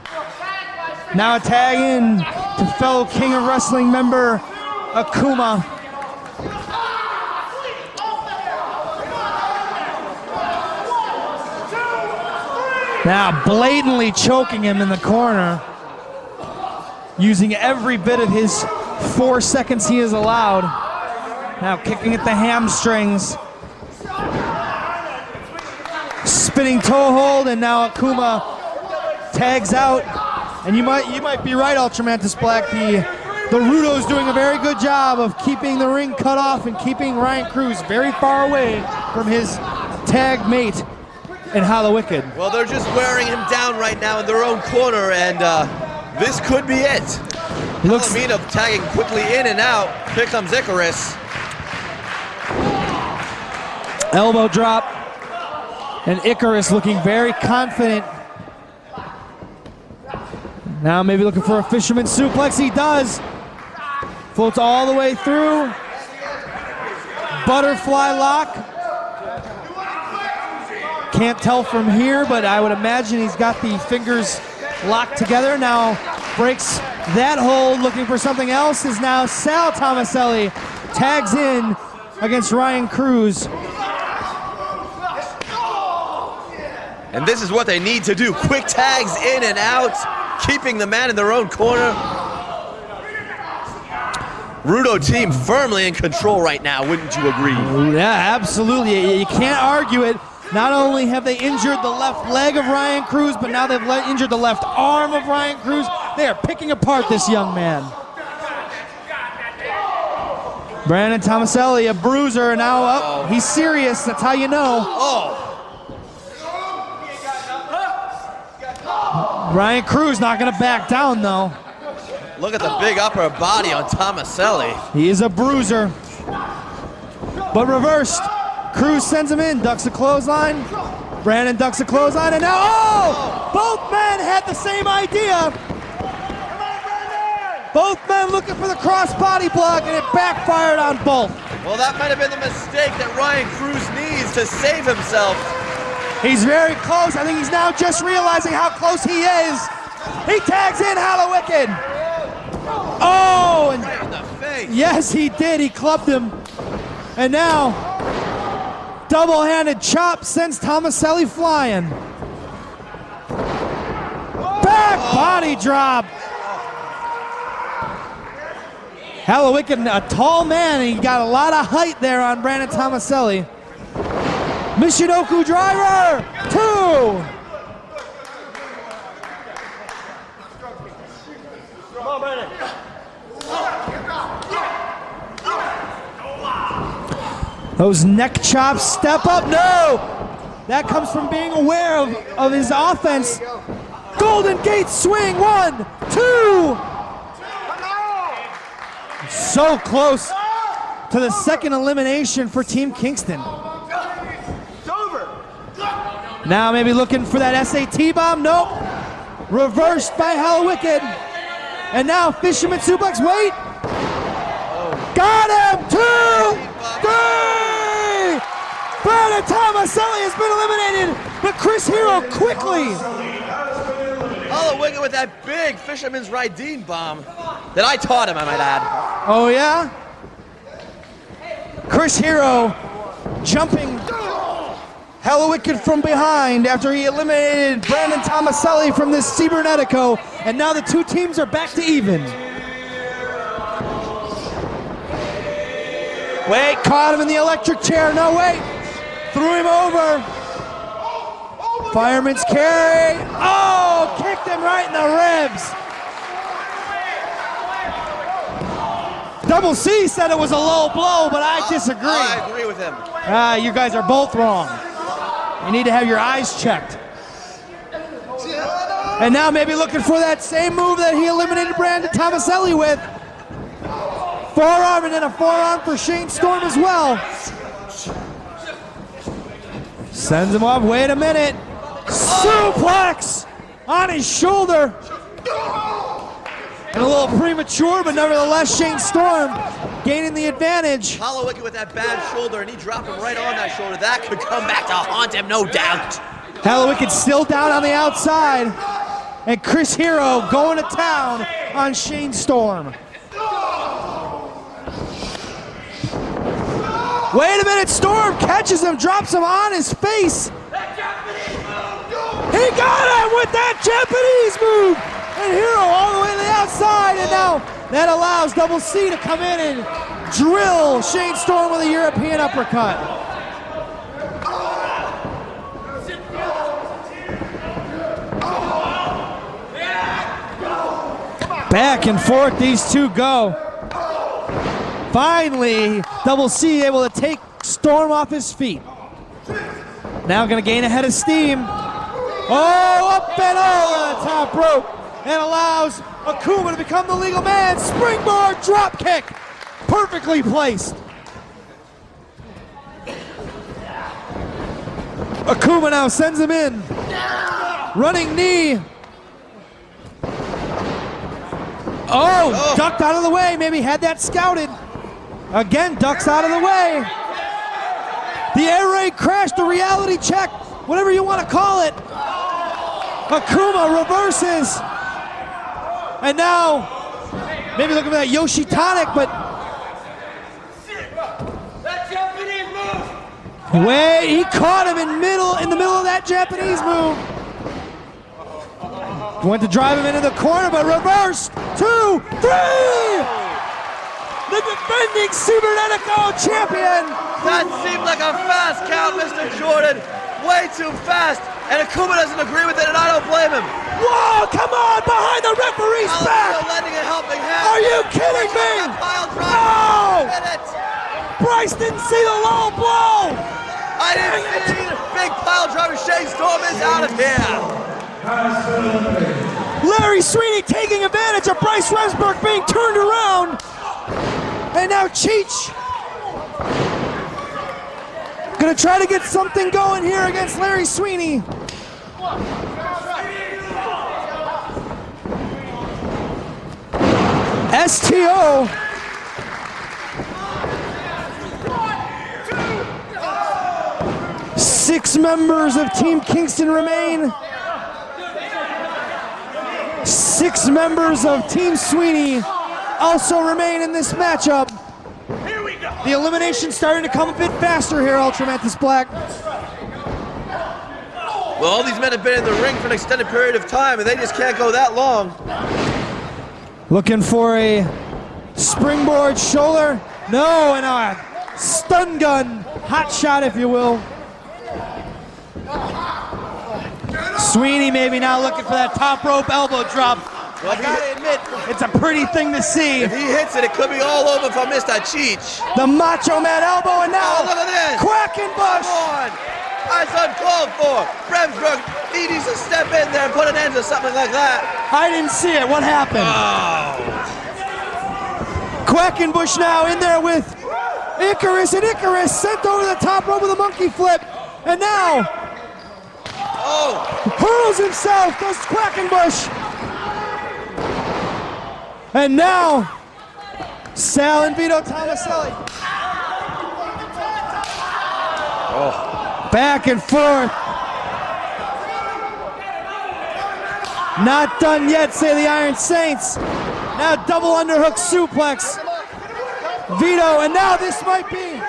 S2: Now a tag in to fellow King of Wrestling member Akuma. Now blatantly choking him in the corner, using every bit of his 4 seconds he is allowed. Now kicking at the hamstrings. Spinning toe hold, and now Akuma tags out. And you might be right, Ultramantis Black. The Rudo's doing a very good job of keeping the ring cut off and keeping Ryan Cruz very far away from his tag mate in Hallowicked.
S3: Well, they're just wearing him down right now in their own corner, and this could be it. Hallowicked tagging quickly in and out. Here comes Icarus.
S2: Elbow drop. And Icarus looking very confident. Now maybe looking for a fisherman suplex. He does. Floats all the way through. Can't tell from here, but I would imagine he's got the fingers locked together. Now breaks that hold, looking for something else, is now Sal Thomaselli. Tags in against Ryan Cruz.
S3: And this is what they need to do. Quick tags in and out, keeping the man in their own corner. Rudo team firmly in control right now, wouldn't you agree?
S2: Yeah, absolutely. You can't argue it. Not only have they injured the left leg of Ryan Cruz, but now they've injured the left arm of Ryan Cruz. They are picking apart this young man. Brandon Thomaselli, a bruiser, now up. He's serious, that's how you know.
S3: Oh.
S2: Ryan Cruz not gonna back down though.
S3: Look at the big upper body on Thomaselli.
S2: He is a bruiser. But reversed. Cruz sends him in, ducks a clothesline. Brandon ducks a clothesline, and now, oh! Both men had the same idea. Both men looking for the cross-body block, and it backfired on both.
S3: Well, that might have been the mistake that Ryan Cruz needs to save himself.
S2: He's very close. I think he's now just realizing how close he is. He tags in Hallowicked. Oh, and
S3: Right in the face.
S2: yes, he did. He clubbed him. And now, double-handed chop sends Thomaselli flying. Back body drop. Hallowicked, a tall man, and he got a lot of height there on Brandon Thomaselli. Michinoku driver, 2.
S1: Come on, Brandon.
S2: Those neck chops, step up, no! That comes from being aware of his offense. Golden Gate swing, 1, 2! So close to the second elimination for Team Kingston. Now maybe looking for that SAT bomb, nope. Reversed by Hallowicked. And now Fisherman suplex, wait! Got him, 2, 3! Brandon Thomaselli has been eliminated, but Chris Hero quickly.
S3: Hallowicked with that big Fisherman's Raideen bomb that I taught him, I might add.
S2: Oh yeah? Chris Hero jumping Hallowicked from behind after he eliminated Brandon Thomaselli from this Cibernetico, and now the two teams are back to even. Wait, caught him in the electric chair, no wait. Threw him over. Fireman's carry. Oh, kicked him right in the ribs. Double C said it was a low blow, but I disagree.
S3: I agree with him.
S2: You guys are both wrong. You need to have your eyes checked. And now maybe looking for that same move that he eliminated Brandon Thomaselli with. Forearm and then a forearm for Shane Storm as well. Sends him off, wait a minute. Suplex on his shoulder. And a little premature, but nevertheless Shane Storm gaining the advantage.
S3: Hallowicked with that bad shoulder, and he dropped him right on that shoulder. That could come back to haunt him, no doubt.
S2: Hallowicked still down on the outside. And Chris Hero going to town on Shane Storm. Wait a minute, Storm catches him, drops him on his face. He got him with that Japanese move. And Hero all the way to the outside, and now that allows Double C to come in and drill Shane Storm with a European uppercut. Back and forth these two go. Finally, Double C able to take Storm off his feet. Now gonna gain a head of steam. Oh, up and over the top rope. And allows Akuma to become the legal man. Springboard drop kick. Perfectly placed. Akuma now sends him in. Running knee. Oh, ducked out of the way. Maybe had that scouted. Again, ducks out of the way. The air raid crashed. The reality check. whatever you want to call it. Akuma reverses. And now, maybe looking for that Yoshi tonic, but wait, he caught him in the middle of that Japanese move. Went to drive him into the corner, but reversed. 2, 3! The defending Cibernetico champion!
S3: That seemed like a fast count, Mr. Jordan. Way too fast. And Akuma doesn't agree with it, and I don't blame him.
S2: Whoa, come on, behind the referee's back!
S3: Lending a helping hand.
S2: Are you kidding me? No! Bryce didn't see the low blow!
S3: I didn't see the big pile driver. Shane Storm is out of here.
S2: Larry Sweeney taking advantage of Bryce Remsburg being turned around. And now Cheech gonna try to get something going here against Larry Sweeney. STO. Six members of Team Kingston remain. 6 members of Team Sweeney also remain in this matchup. The elimination's starting to come a bit faster here, Ultramantis Black.
S3: Well, all these men have been in the ring for an extended period of time, and they just can't go that long.
S2: Looking for a springboard shoulder. No, and a stun gun. Hot shot, if you will. Sweeney maybe now looking for that top rope elbow drop. Well, I gotta admit, it's a pretty thing to see.
S3: If he hits it, it could be all over for Mr. Cheech.
S2: The Macho Man elbow, and now
S3: look at this.
S2: Quackenbush.
S3: Come on. That's uncalled for. Remsburg, he needs to step in there and put an end to something like that.
S2: I didn't see it. What happened?
S3: Oh.
S2: Quackenbush now in there with Icarus, and Icarus sent over the top rope with a monkey flip. And now, hurls himself, does Quackenbush. And now, Sal and Vito Thomaselli. Back and forth. Not done yet, say the Iron Saints. Now double underhook suplex. Vito, and now this might be.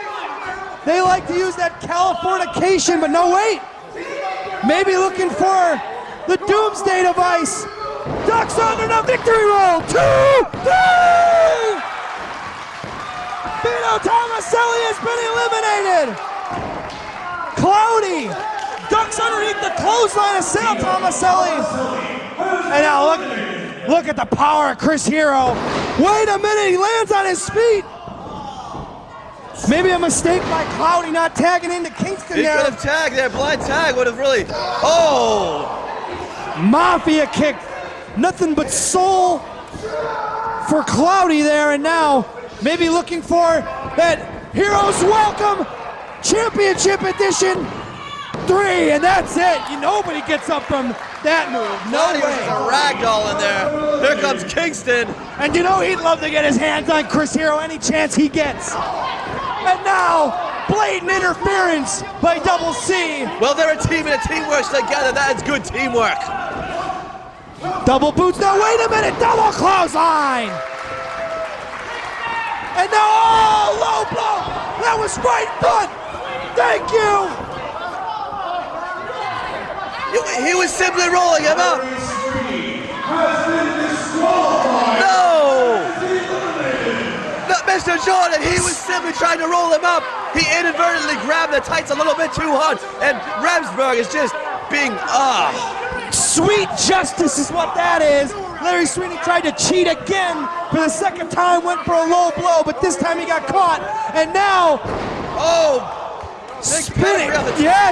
S2: They like to use that Californication, but no, wait. Maybe looking for the Doomsday device. Ducks under the victory roll. 2, 3! Vito Thomaselli has been eliminated. Cloudy ducks underneath the clothesline of Sal Thomaselli. And now look at the power of Chris Hero. Wait a minute, he lands on his feet. Maybe a mistake by Cloudy not tagging into Kingston there.
S3: He could have tagged there. Blind tag would have really. Oh!
S2: Mafia kick. Nothing but soul for Cloudy there. And now maybe looking for that Heroes Welcome Championship Edition 3. And that's it. Nobody gets up from that move. No way.
S3: There's a ragdoll in there. Here comes Kingston.
S2: And you know he'd love to get his hands on Chris Hero any chance he gets. And now, blatant interference by Double C.
S3: Well, they're a team, and a team works together. That is good teamwork.
S2: Double boots. Now, wait a minute. Double clothesline. And now, low blow. That was right front. Thank you.
S3: He was simply rolling him up. No! Mr. Jordan, he was simply trying to roll him up. He inadvertently grabbed the tights a little bit too hard, and Remsburg is just being,
S2: Sweet justice is what that is. Larry Sweeney tried to cheat again for the second time, went for a low blow, but this time he got caught. And now, spinning,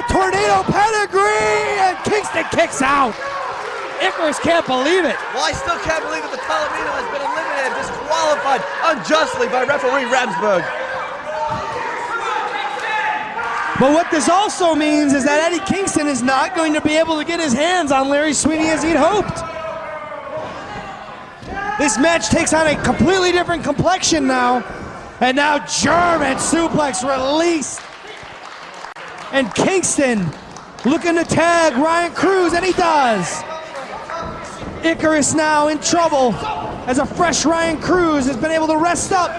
S2: tornado pedigree, and Kingston kicks out. Icarus can't believe it.
S3: Well, I still can't believe that the Palomino has been eliminated, disqualified unjustly by referee Remsburg.
S2: But what this also means is that Eddie Kingston is not going to be able to get his hands on Larry Sweeney as he'd hoped. This match takes on a completely different complexion now. And now German suplex released. And Kingston looking to tag Ryan Cruz, and he does. Icarus now in trouble as a fresh Ryan Cruz has been able to rest up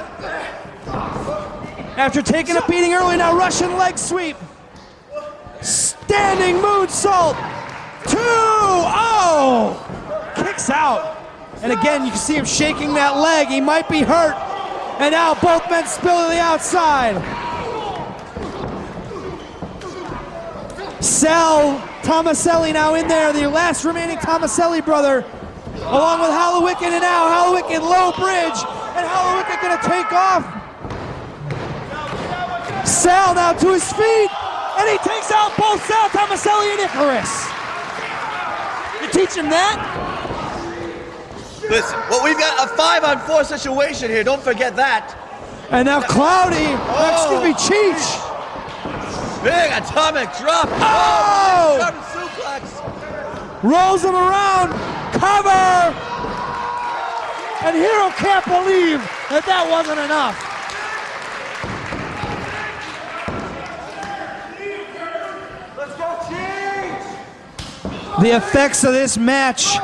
S2: after taking a beating early. Now Russian leg sweep. Standing moonsault. 2-0. Kicks out. And again, you can see him shaking that leg. He might be hurt. And now both men spill to the outside. Sal Thomaselli now in there, the last remaining Thomaselli brother, along with Hallowicked, and now Hallowicked low bridge, and Hallowicked gonna take off. Sal now to his feet, and he takes out both Sal Thomaselli and Icarus. You teach him that?
S3: Listen, well, we've got a 5-on-4 situation here. Don't forget that.
S2: And now Claudio, excuse me, Cheech.
S3: Big atomic drop.
S2: Oh!
S3: German suplex.
S2: Rolls him around, cover. And Hero can't believe that that wasn't enough.
S1: Let's go, Cheech!
S2: The effects of this match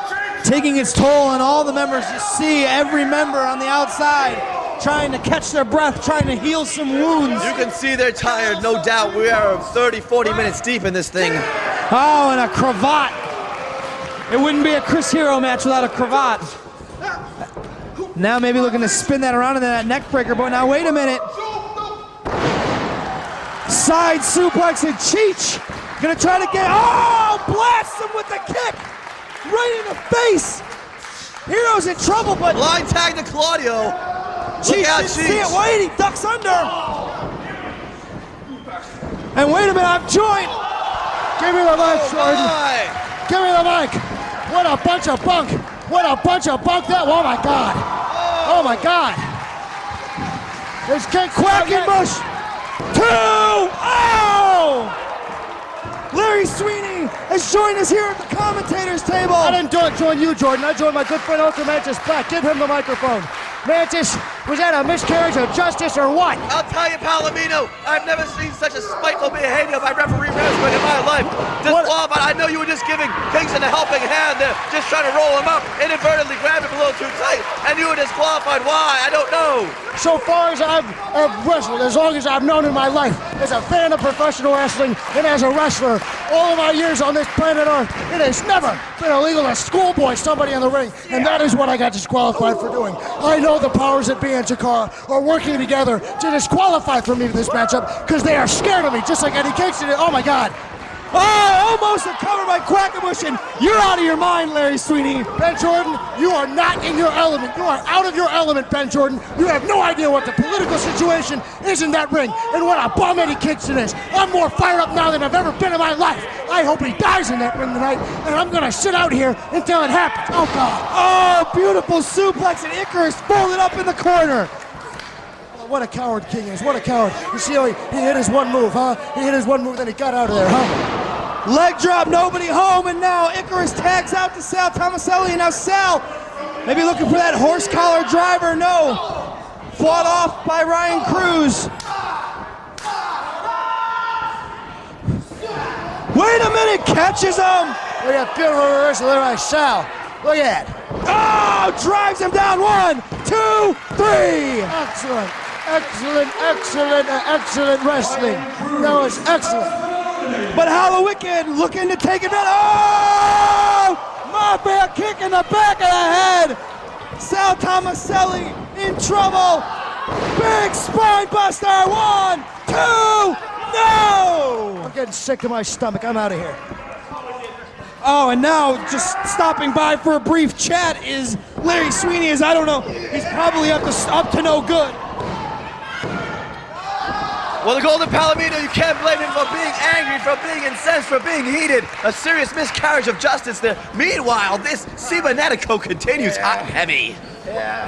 S2: taking its toll on all the members. You see every member on the outside trying to catch their breath, trying to heal some wounds.
S3: You can see they're tired, no doubt. We are 30, 40 minutes deep in this thing.
S2: Oh, and a cravat. It wouldn't be a Chris Hero match without a cravat. Now maybe looking to spin that around into that neck breaker, but now wait a minute. Side suplex and Cheech gonna try to get, oh, blast him with the kick. Right in the face! Hero's in trouble, but
S3: Blind tag to Claudio.
S2: Cheech
S3: Look out,
S2: didn't see it.
S3: Cheech.
S2: Wait, he ducks under. And wait a minute, I'm joined.
S4: Give me the mic, Jordan.
S3: My.
S4: Give me the mic. What a bunch of bunk. What a bunch of bunk that. Oh my God. Oh my God. There's King
S2: Quackenbush. 2-0! Larry Sweeney has joined us here at the commentators table.
S4: I didn't join you, Jordan. I joined my good friend Uncle Mantis Black. Give him the microphone. Mantis, was that a miscarriage of justice or what?
S3: I'll tell you, Palomino, I've never seen such a spiteful behavior by referee wrestling in my life. Disqualified. I know you were just giving Kingston a helping hand there, just trying to roll him up, inadvertently grabbed him a little too tight, and you were disqualified. Why? I don't know.
S4: So far as I've wrestled, as long as I've known in my life, as a fan of professional wrestling and as a wrestler, all of my years on this planet Earth, it has never been illegal to schoolboy somebody in the ring, and that is what I got disqualified for doing. I know the powers that be in CHIKARA are working together to disqualify for me for this matchup because they are scared of me, just like Eddie Kingston did. Oh my God.
S2: Oh, almost covered by Quackenbush, and you're out of your mind, Larry Sweeney.
S4: Ben Jordan, you are not in your element. You are out of your element, Ben Jordan. You have no idea what the political situation is in that ring and what a bum Eddie Kingston is. I'm more fired up now than I've ever been in my life. I hope he dies in that ring tonight, and I'm going to sit out here until it happens. Oh, God.
S2: Oh, beautiful suplex, and Icarus folded up in the corner.
S4: What a coward King is. What a coward. You see how he hit his one move, huh? He hit his one move, then he got out of there, huh?
S2: Leg drop, nobody home, and now Icarus tags out to Sal Thomaselli, and now Sal maybe looking for that horse collar driver. No. Fought off by Ryan Cruz. Wait a minute, catches him.
S4: Look at that beautiful reversal there by Sal. Look at that.
S2: Oh, drives him down. 1, 2, 3.
S4: Excellent. Excellent wrestling. That was excellent.
S2: But Hallowicked looking to take it. Oh! Mafia kick in the back of the head. Sal Thomaselli in trouble. Big spine buster. 1, 2, no!
S4: I'm getting sick to my stomach. I'm out of here.
S2: Oh, and now just stopping by for a brief chat is Larry Sweeney. As I don't know, he's probably up to no good.
S3: Well, the Golden Palomino, you can't blame him for being angry, for being incensed, for being heated. A serious miscarriage of justice there. Meanwhile, this Cibernetico continues hot and heavy.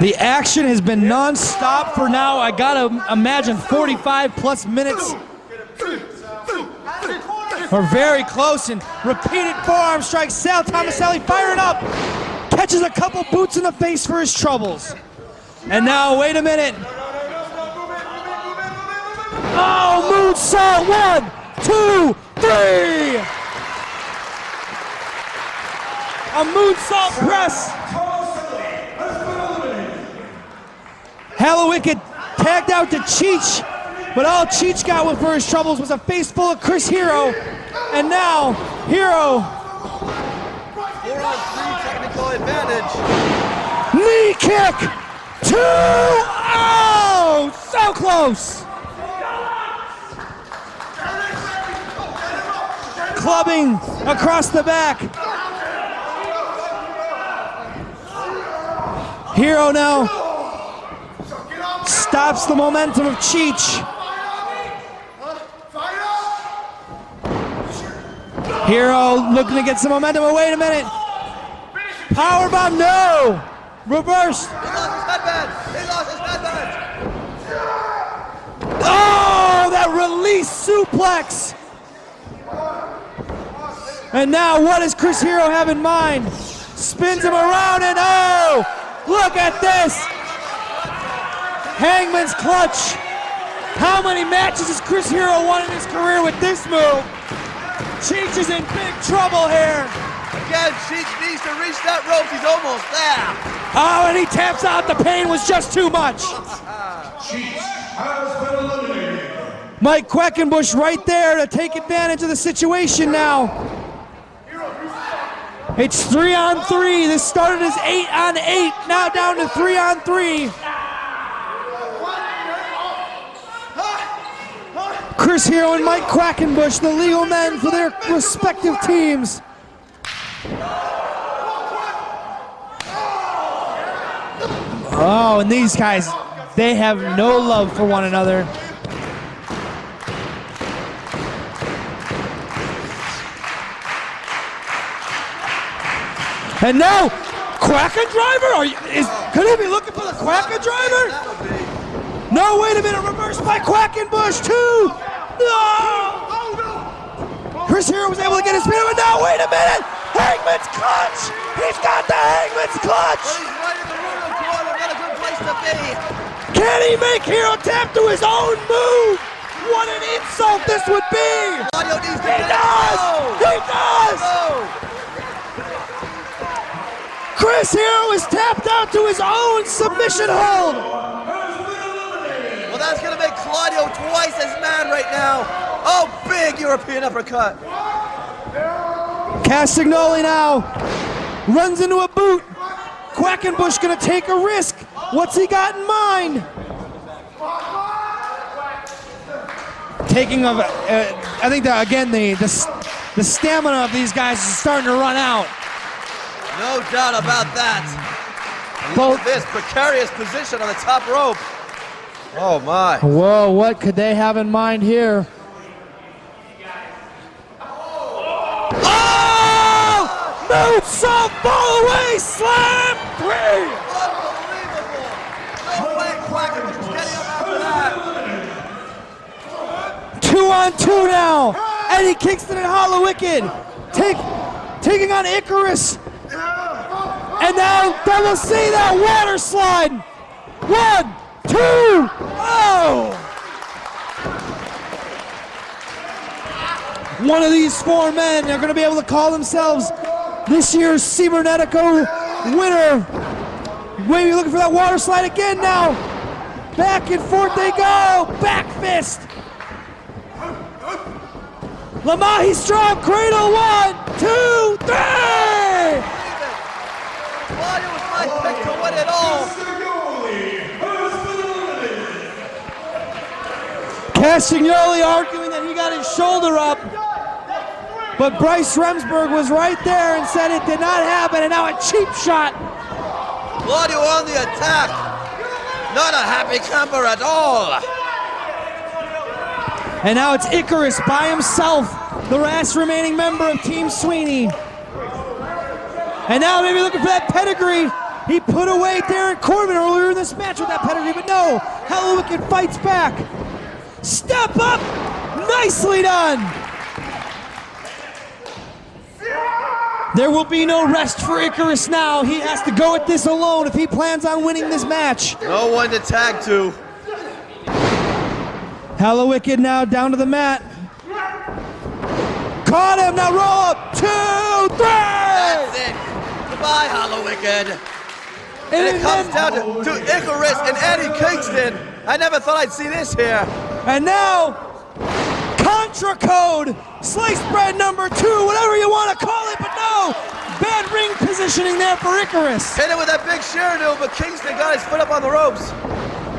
S2: The action has been non-stop for now, I gotta imagine, 45 plus minutes. We're very close, and repeated forearm strikes. Sal Thomaselli firing up. Catches a couple boots in the face for his troubles. And now, wait a minute. Oh, moonsault. 1, 2, 3. A moonsault press. Hallowicked tagged out to Cheech, but all Cheech got for his troubles was a face full of Chris Hero. And now, Hero.
S3: 4-on-3 technical advantage.
S2: Knee kick. 2. Oh, so close. Clubbing across the back. Hero now stops the momentum of Cheech. Hero looking to get some momentum. Oh, wait a minute. Powerbomb, no. Reversed.
S3: He lost his headband. He lost his headband.
S2: Oh, that release suplex. And now what does Chris Hero have in mind? Spins him around and oh, look at this. Hangman's clutch. How many matches has Chris Hero won in his career with this move? Cheech is in big trouble here.
S3: Again, Cheech needs to reach that rope. He's almost there.
S2: Oh, and he taps out. The pain was just too much.
S1: Cheech has been eliminated.
S2: Mike Quackenbush right there to take advantage of the situation now. It's 3-on-3. This started as 8-on-8. Now down to 3-on-3. Chris Hero and Mike Quackenbush, the legal men for their respective teams. Oh, and these guys, they have no love for one another. And now, Quacken Driver? Could he be looking for the Quacken Driver? No, wait a minute, reversed by Quackenbush, too! No! Chris Hero was able to get his feet up, and now, wait a minute! Hangman's clutch! He's got the Hangman's clutch!
S3: But he's right in the royal corner. Not a good place to be.
S2: Can he make Hero tap to his own move? What an insult this would be!
S3: Claudio needs to
S2: He
S3: get
S2: does!
S3: it.
S2: He does!
S3: No.
S2: Chris Hero is tapped out to his own submission hold!
S3: Well, that's going to make Claudio twice as mad right now. Oh, big European uppercut.
S2: Castagnoli now runs into a boot. Quackenbush going to take a risk. What's he got in mind? Taking of, I think that again the stamina of these guys is starting to run out.
S3: No doubt about that. Look at this precarious position on the top rope. Oh my.
S2: Whoa, what could they have in mind here? Oh! Moonsault, fall away, slam, 3!
S3: Unbelievable. No way Quackenbush getting up after that.
S2: 2-on-2 now. Eddie Kingston and Hallowicked taking on Icarus. And now we'll see that water slide. 1, 2, oh! One of these 4 men are going to be able to call themselves this year's Cibernetico winner. Maybe looking for that water slide again now. Back and forth they go. Back fist. Lamahi strong cradle. 1, 2, 3.
S3: Claudio was my pick to win it all.
S2: Castagnoli arguing that he got his shoulder up, but Bryce Remsburg was right there and said it did not happen, and now a cheap shot.
S3: Claudio on the attack. Not a happy camper at all.
S2: And now it's Icarus by himself, the last remaining member of Team Sweeney. And now maybe looking for that pedigree. He put away Darin Corbin earlier in this match with that pedigree, but no, Hallowicked fights back. Step up, nicely done. There will be no rest for Icarus now. He has to go at this alone if he plans on winning this match.
S3: No one to tag to.
S2: Hallowicked now down to the mat. Caught him, now roll up, 2, 3!
S3: That's it. by Hallowicked. And it comes down to Icarus and Eddie Kingston. I never thought I'd see this here.
S2: And now, Contra Code, sliced bread number 2, whatever you want to call it, but no! Bad ring positioning there for Icarus.
S3: Hit it with that big Shiranu, but Kingston got his foot up on the ropes.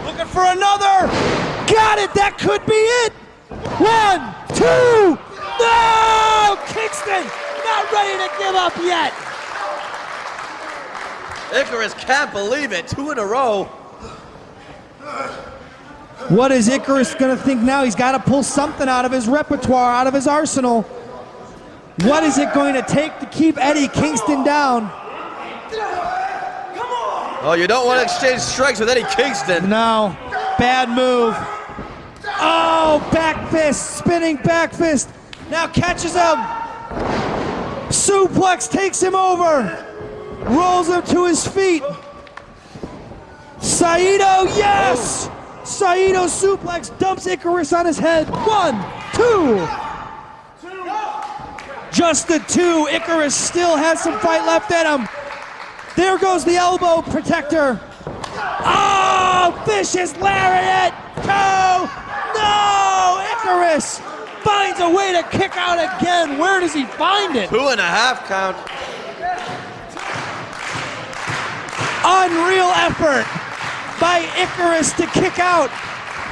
S2: Looking for another. Got it, that could be it. 1, 2, no! Kingston not ready to give up yet.
S3: Icarus can't believe it, 2 in a row.
S2: What is Icarus gonna think now? He's gotta pull something out of his repertoire, out of his arsenal. What is it going to take to keep Eddie Kingston down?
S3: Oh, you don't want to exchange strikes with Eddie Kingston.
S2: No, bad move. Oh, back fist, spinning back fist. Now catches him. Suplex takes him over. Rolls him to his feet. Saito, yes! Saito suplex dumps Icarus on his head. 1, 2. Just the 2. Icarus still has some fight left in him. There goes the elbow protector. Oh, vicious lariat. 2. No, Icarus finds a way to kick out again. Where does he find it?
S3: 2.5 count.
S2: Unreal effort by Icarus to kick out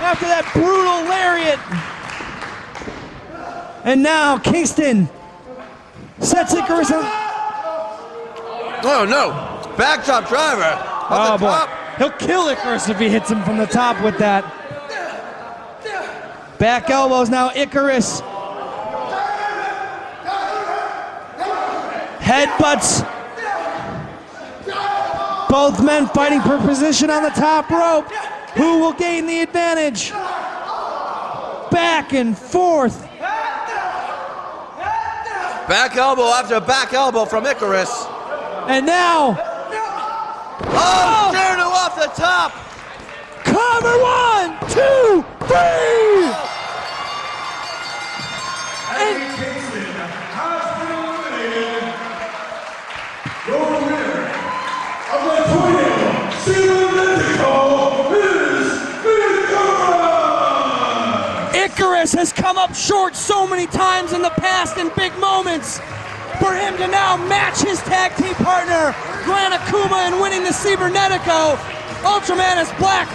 S2: after that brutal lariat. And now Kingston sets Icarus on.
S3: Oh no, backdrop driver.
S2: Oh boy, he'll kill Icarus if he hits him from the top with that. Back elbows now, Icarus. Headbutts. Both men fighting for position on the top rope. Who will gain the advantage? Back and forth.
S3: Back elbow after back elbow from Icarus.
S2: And now.
S3: Oh, Shiranu off the top.
S2: Cover 1, 2, 3.
S1: Eddie Kingston has been eliminated. Your winner of the Torneo Cibernetico is Icarus!
S2: Icarus has come up short so many times in the past in big moments. For him to now match his tag team partner, Gran Akuma, in winning the Cibernetico. Ultraman is black.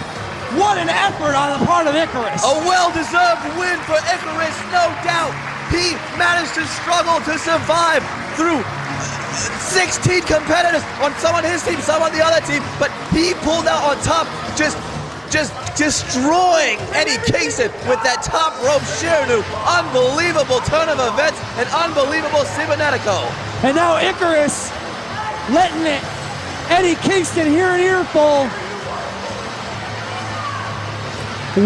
S2: What an effort on the part of Icarus.
S3: A well-deserved win for Icarus, no doubt. He managed to struggle to survive through 16 competitors, on some on his team, some on the other team, but he pulled out on top, just destroying Eddie Kingston with that top rope Shiranu. Unbelievable turn of events, an unbelievable Cibernetico.
S2: And now Icarus letting it Eddie Kingston hear an earful.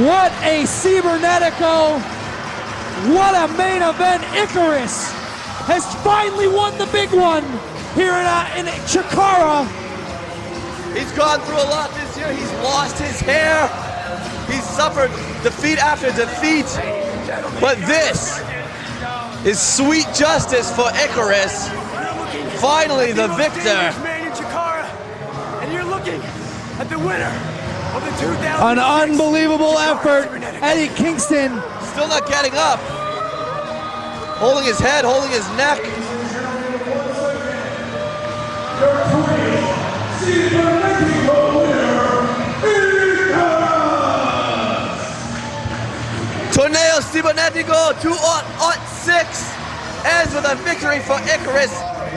S2: What a Cibernetico. What a main event. Icarus has finally won the big one here in CHIKARA.
S3: He's gone through a lot this year. He's lost his hair. He's suffered defeat after defeat. But this is sweet justice for Icarus. Finally the victor.
S5: And you're looking at the winner of the 2000.
S2: An unbelievable effort. Eddie Kingston
S3: Still not getting up. Holding his head, holding his neck. Torneo Cibernetico 2-on-6 ends with a victory for Icarus.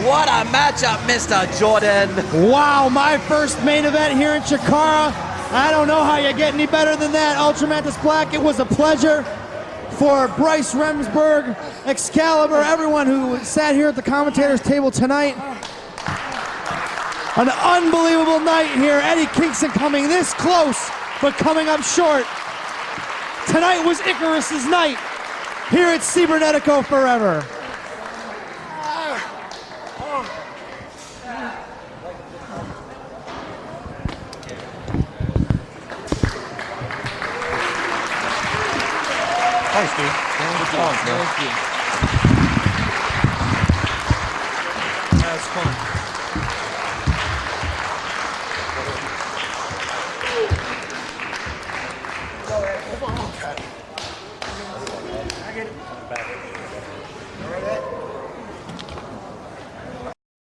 S3: What a matchup, Mr. Jordan.
S2: Wow, my first main event here in CHIKARA. I don't know how you get any better than that. Ultramantis Black, it was a pleasure. For Bryce Remsburg, Excalibur, everyone who sat here at the commentators table tonight. An unbelievable night here. Eddie Kingston coming this close, but coming up short. Tonight was Icarus's night here at Cibernetico Forever.
S5: Thanks, dude. Thank you. That was fun. get it.